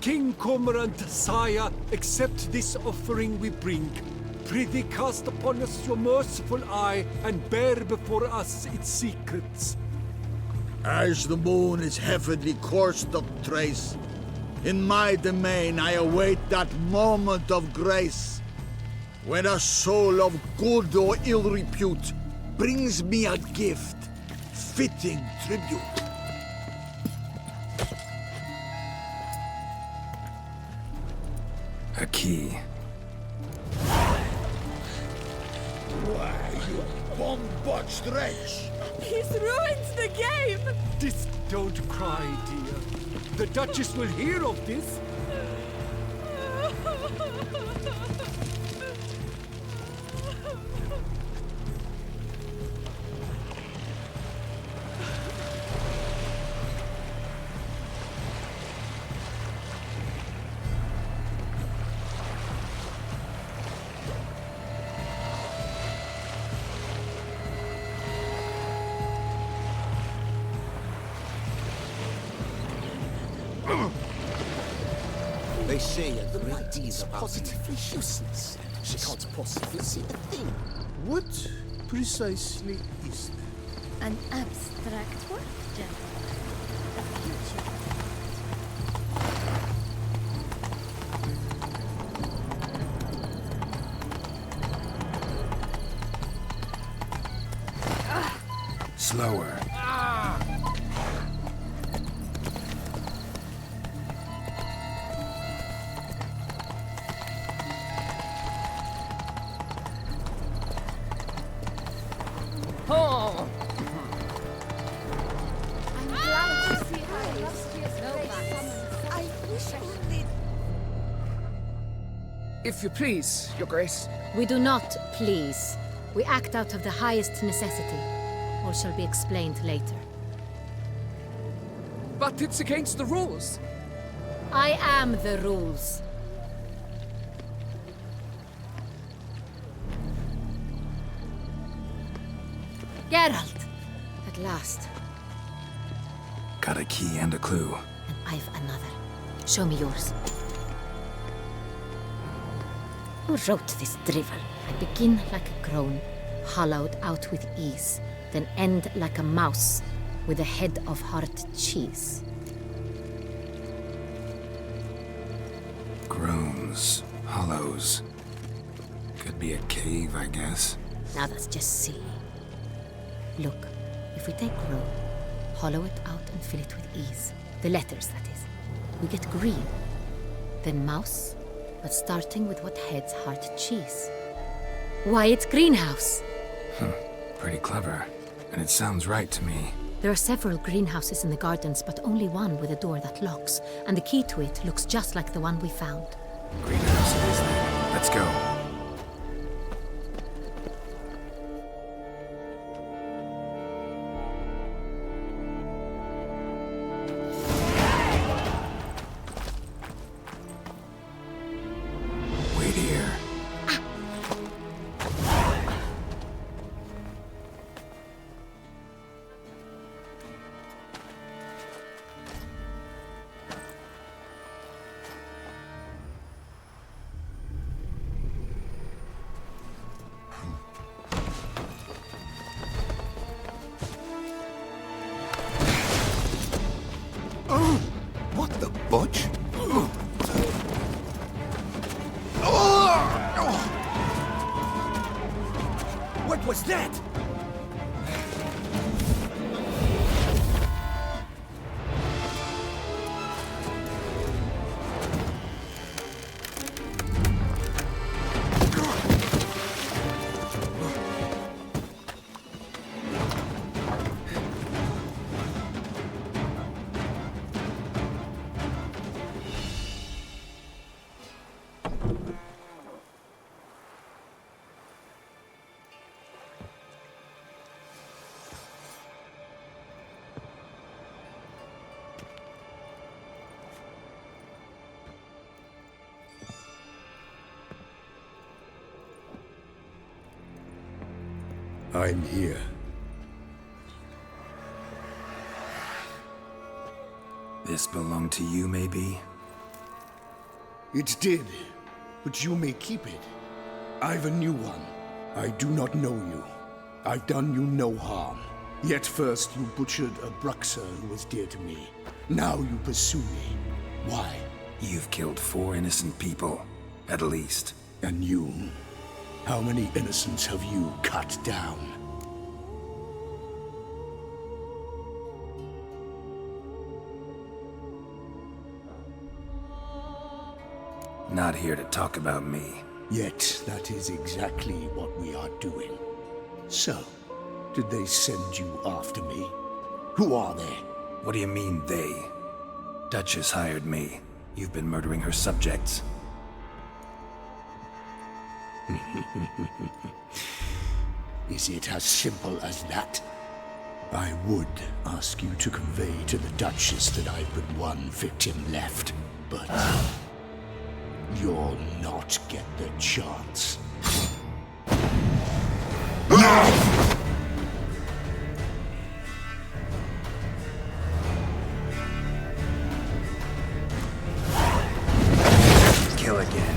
King Cormorant, sire, accept this offering we bring. Prithee cast upon us your merciful eye, and bear before us its secrets. As the moon is heavily coursed of trace, in my domain I await that moment of grace, when a soul of good or ill repute brings me a gift, fitting tribute. A key. Why, you bomb-botched wretch! He's ruined the game! Just don't cry, dear. The Duchess will hear of this. They say a great deal about positively useless. She can't possibly see a thing. What precisely is that? An abstract work, gentlemen. A future. Slower. Oh! I'm glad to see how illustrious grace. I wish only... If you please, Your Grace. We do not please. We act out of the highest necessity. All shall be explained later. But it's against the rules. I am the rules. Geralt! At last. Got a key and a clue. And I've another. Show me yours. Who wrote this drivel? I begin like a crone, hollowed out with ease, then end like a mouse, with a head of hard cheese. Groans. Hollows. Could be a cave, I guess. Now that's just silly. Look, if we take row, hollow it out and fill it with ease. The letters, that is. We get green. Then mouse, but starting with what heads hard cheese. Why, it's greenhouse! Pretty clever. And it sounds right to me. There are several greenhouses in the gardens, but only one with a door that locks, and the key to it looks just like the one we found. Greenhouse it is then. Let's go. Wait here. What the butch? What was that? I'm here. This belonged to you, maybe? It did, but you may keep it. I've a new one. I do not know you. I've done you no harm. Yet first you butchered a Bruxer who was dear to me. Now you pursue me. Why? You've killed 4 innocent people, at least. And you? How many innocents have you cut down? Not here to talk about me. Yet that is exactly what we are doing. So, did they send you after me? Who are they? What do you mean, they? Duchess hired me. You've been murdering her subjects. Is it as simple as that? I would ask you to convey to the Duchess that I've but one victim left, but you'll not get the chance. Kill again.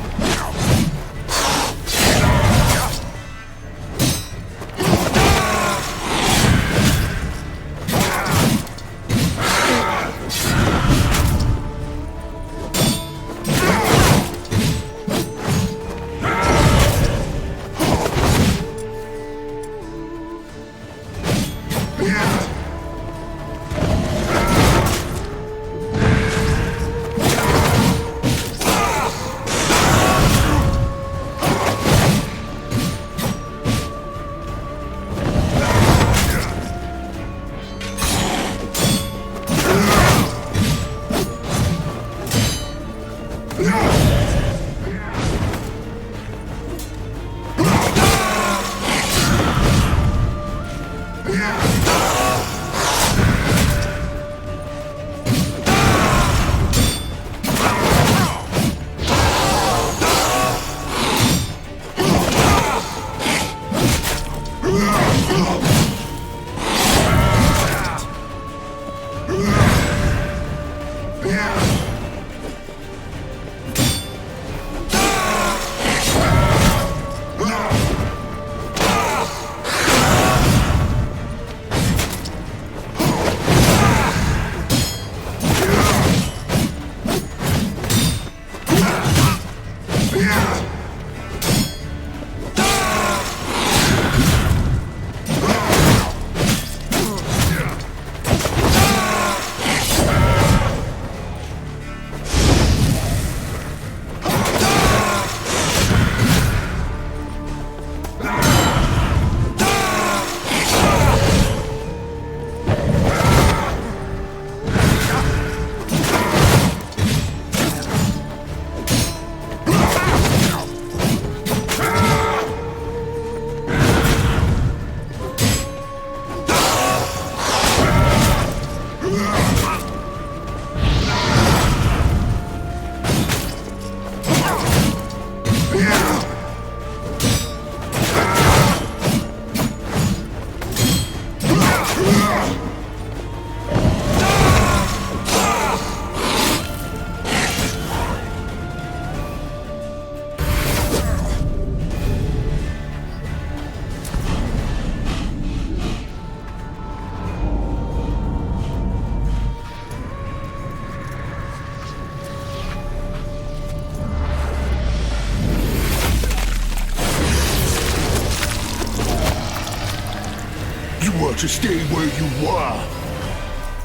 You were to stay where you were.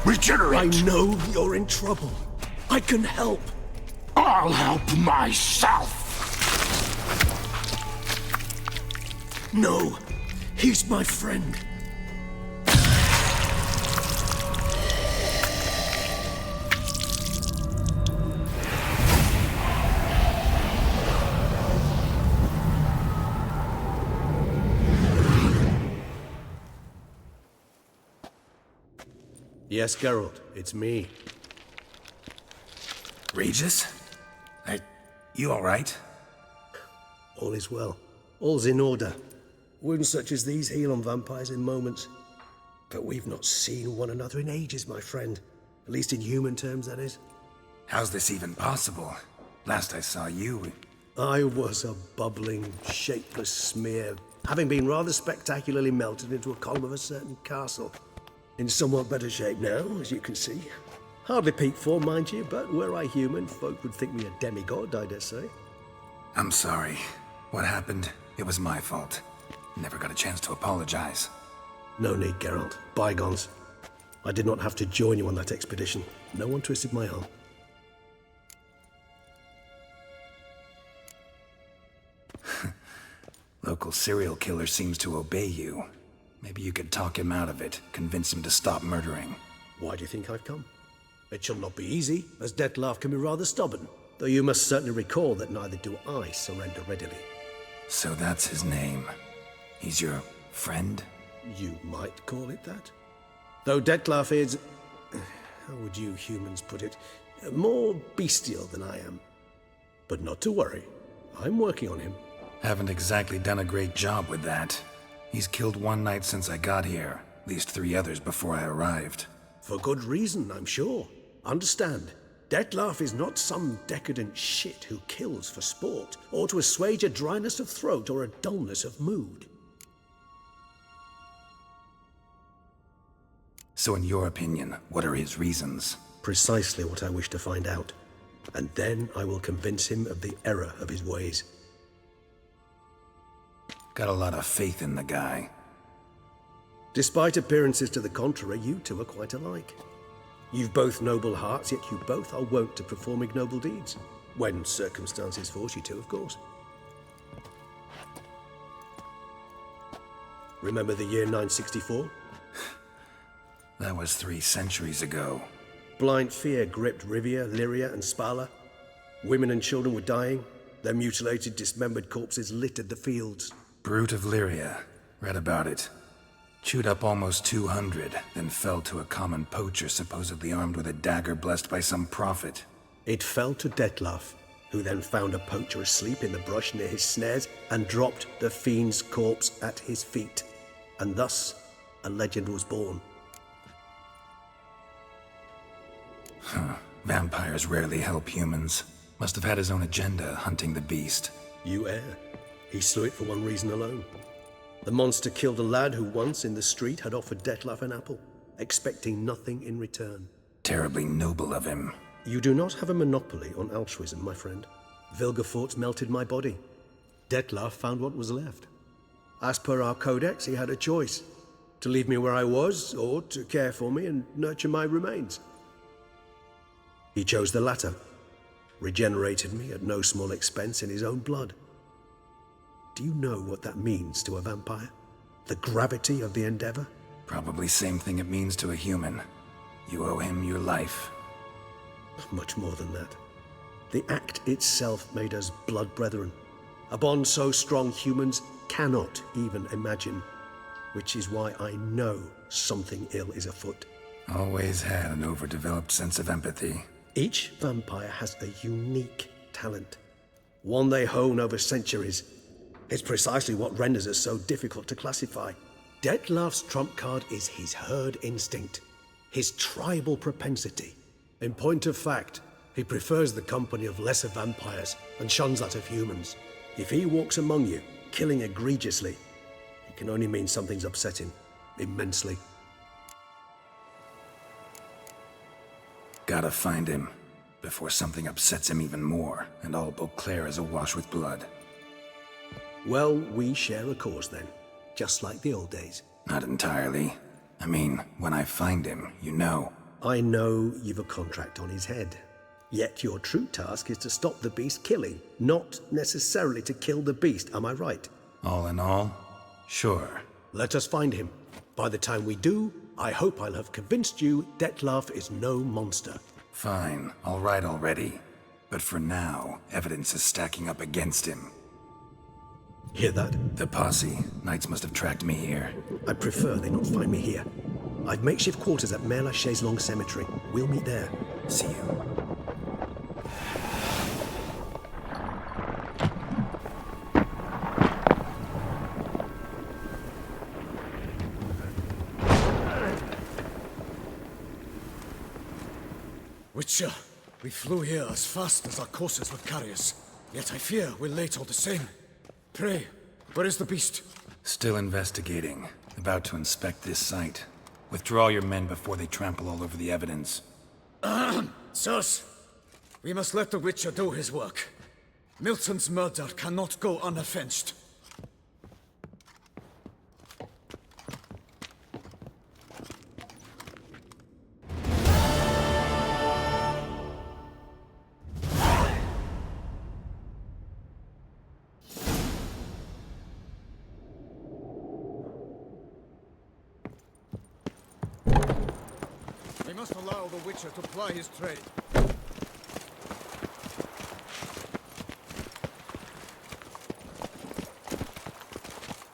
Regenerate! I know you're in trouble. I can help. I'll help myself! No, he's my friend. Yes, Geralt, it's me. Regis? You alright? All is well. All's in order. Wounds such as these heal on vampires in moments. But we've not seen one another in ages, my friend. At least in human terms, that is. How's this even possible? Last I saw you... I was a bubbling, shapeless smear, having been rather spectacularly melted into a column of a certain castle. In somewhat better shape now, as you can see. Hardly peak form, mind you, but were I human, folk would think me a demigod, I dare say. I'm sorry. What happened? It was my fault. Never got a chance to apologize. No need, Geralt. Bygones. I did not have to join you on that expedition. No one twisted my arm. Local serial killer seems to obey you. Maybe you could talk him out of it, convince him to stop murdering. Why do you think I've come? It shall not be easy, as Dettlaff can be rather stubborn. Though you must certainly recall that neither do I surrender readily. So that's his name. He's your friend? You might call it that. Though Dettlaff is... how would you humans put it? More bestial than I am. But not to worry. I'm working on him. Haven't exactly done a great job with that. He's killed one knight since I got here. At least 3 others before I arrived. For good reason, I'm sure. Understand, Dettlaff is not some decadent shit who kills for sport, or to assuage a dryness of throat or a dullness of mood. So in your opinion, what are his reasons? Precisely what I wish to find out. And then I will convince him of the error of his ways. Got a lot of faith in the guy. Despite appearances to the contrary, you two are quite alike. You've both noble hearts, yet you both are wont to perform ignoble deeds. When circumstances force you to, of course. Remember the year 964? That was 3 centuries ago. Blind fear gripped Rivia, Lyria, and Spala. Women and children were dying. Their mutilated, dismembered corpses littered the fields. Brute of Lyria. Read about it. Chewed up almost 200, then fell to a common poacher supposedly armed with a dagger blessed by some prophet. It fell to Dettlaff, who then found a poacher asleep in the brush near his snares and dropped the fiend's corpse at his feet. And thus, a legend was born. Vampires rarely help humans. Must have had his own agenda, hunting the beast. You err. He slew it for one reason alone. The monster killed a lad who once in the street had offered Dettlaff an apple, expecting nothing in return. Terribly noble of him. You do not have a monopoly on altruism, my friend. Vilgefortz melted my body. Dettlaff found what was left. As per our codex, he had a choice. To leave me where I was, or to care for me and nurture my remains. He chose the latter. Regenerated me at no small expense in his own blood. Do you know what that means to a vampire? The gravity of the endeavor? Probably same thing it means to a human. You owe him your life. Much more than that. The act itself made us blood brethren. A bond so strong humans cannot even imagine. Which is why I know something ill is afoot. Always had an overdeveloped sense of empathy. Each vampire has a unique talent. One they hone over centuries. It's precisely what renders us so difficult to classify. Dettlaff's trump card is his herd instinct, his tribal propensity. In point of fact, he prefers the company of lesser vampires and shuns that of humans. If he walks among you, killing egregiously, it can only mean something's upset him, immensely. Gotta find him, before something upsets him even more, and all Beauclair is awash with blood. Well, we share a cause then, just like the old days. Not entirely. I mean, when I find him, you know. I know you've a contract on his head. Yet your true task is to stop the beast killing, not necessarily to kill the beast, am I right? All in all, sure. Let us find him. By the time we do, I hope I'll have convinced you Dettlaff is no monster. Fine, all right already. But for now, evidence is stacking up against him. Hear that? The posse. Knights must have tracked me here. I prefer they not find me here. I've makeshift quarters at Mère la Chaise-Longue Cemetery. We'll meet there. See you. Witcher, we flew here as fast as our courses would carry us. Yet I fear we're late all the same. Pray, where is the beast? Still investigating. About to inspect this site. Withdraw your men before they trample all over the evidence. Sirs, we must let the Witcher do his work. Milton's murder cannot go unavenged. We must allow the Witcher to ply his trade.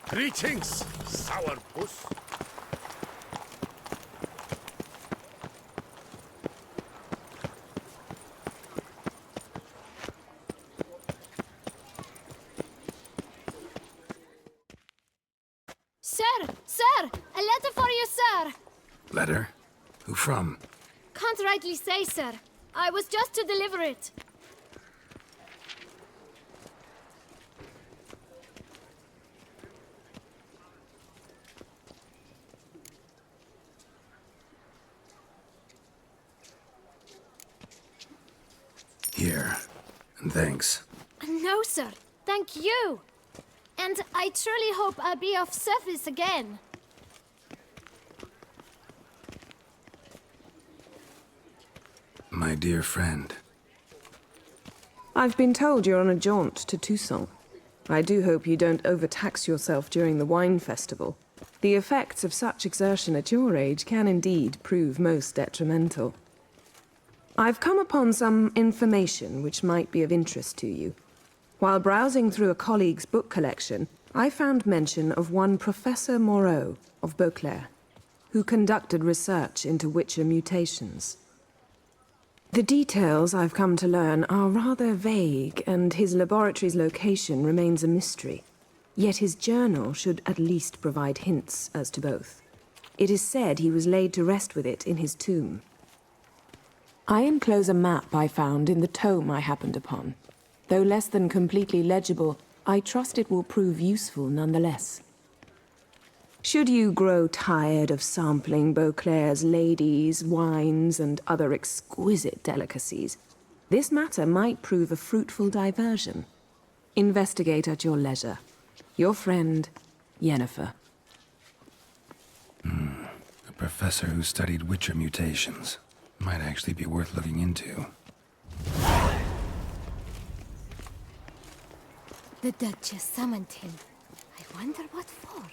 Greetings, sourpuss. Sir! Sir! A letter for you, sir! Letter? Who from? Can't rightly say, sir. I was just to deliver it. Here. And thanks. No, sir. Thank you. And I truly hope I'll be of service again. My dear friend. I've been told you're on a jaunt to Toussaint. I do hope you don't overtax yourself during the wine festival. The effects of such exertion at your age can indeed prove most detrimental. I've come upon some information which might be of interest to you. While browsing through a colleague's book collection, I found mention of one Professor Moreau of Beauclair, who conducted research into Witcher mutations. The details I've come to learn are rather vague, and his laboratory's location remains a mystery. Yet his journal should at least provide hints as to both. It is said he was laid to rest with it in his tomb. I enclose a map I found in the tome I happened upon. Though less than completely legible, I trust it will prove useful nonetheless. Should you grow tired of sampling Beauclair's ladies, wines, and other exquisite delicacies, this matter might prove a fruitful diversion. Investigate at your leisure. Your friend, Yennefer. A professor who studied Witcher mutations. Might actually be worth looking into. The Duchess summoned him. I wonder what for.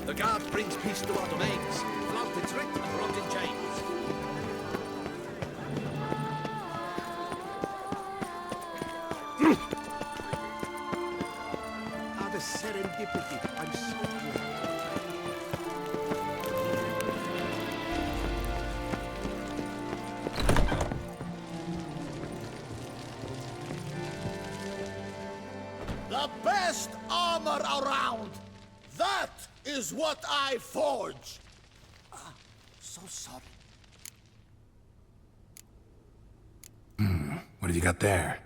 The guard brings peace to our domains. Flout its writ and rot in chains. Ah, the serendipity. I'm so glad. The best armor around! That is what I forge! Ah, so sorry. What have you got there?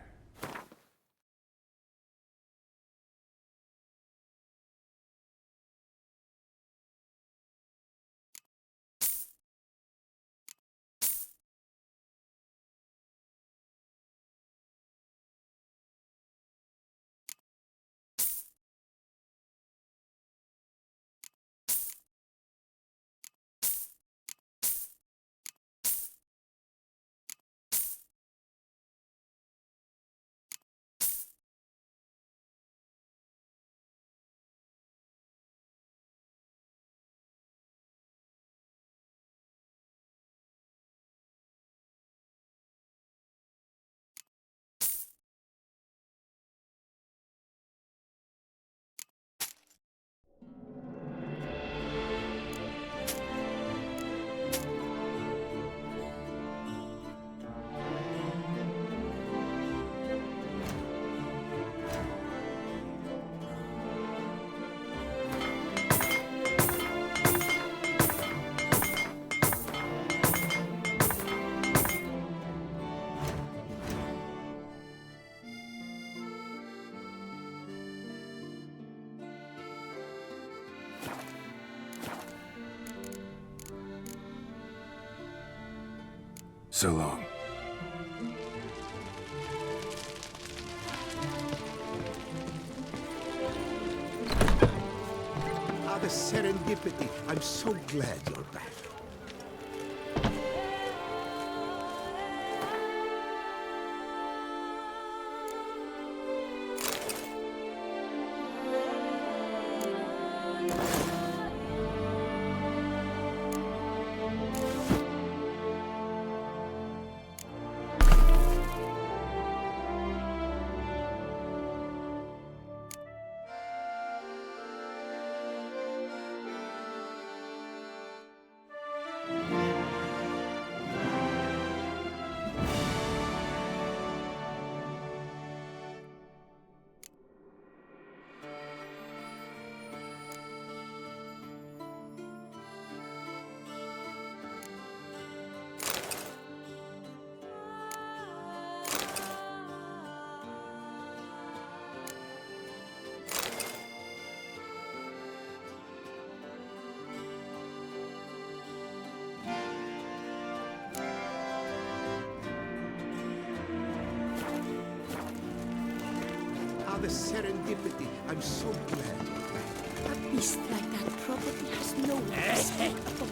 So long. Ah, the serendipity. I'm so glad you're back. The serendipity. I'm so glad you're back. A beast like that probably has no respect for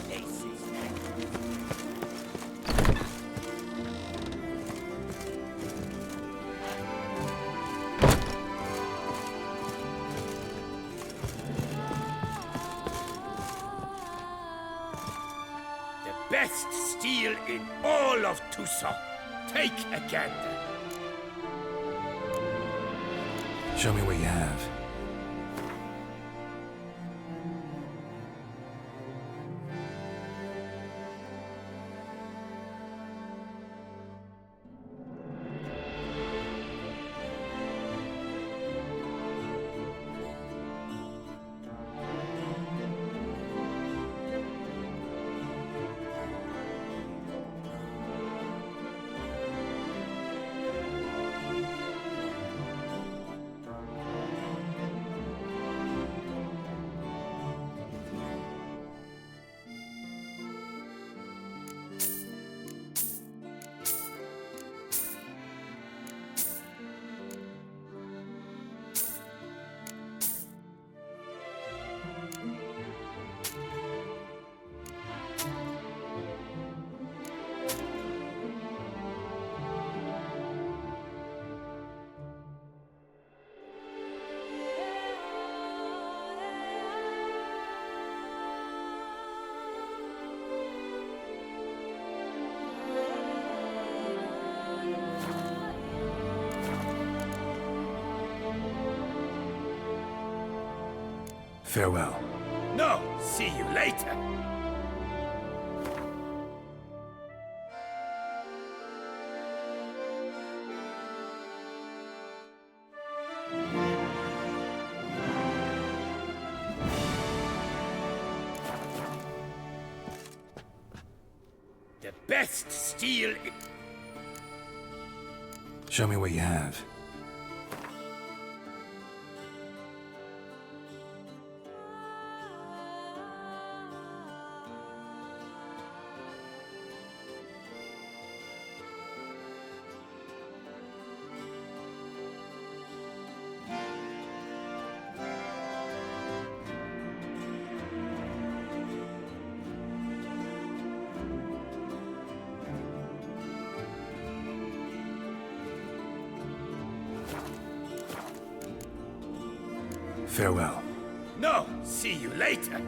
places. The best steel in all of Toussaint. Take a gander. Show me what you have. Farewell. No, see you later. The best steel. Show me what you have. Farewell. No, see you later.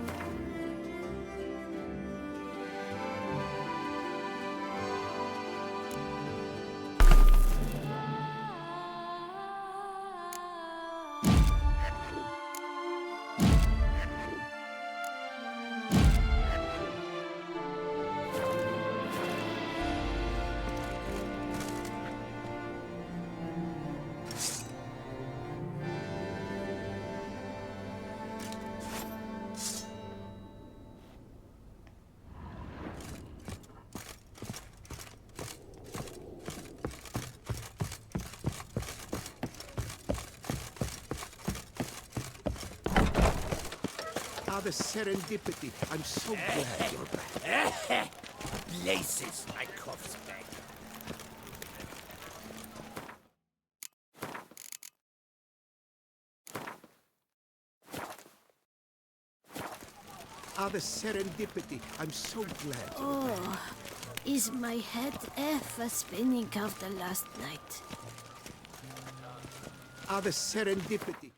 Ah, the serendipity. I'm so glad you're back. Laces my cuffs back. Ah, the serendipity. I'm so glad. Oh, is my head ever spinning after last night? Ah, the serendipity.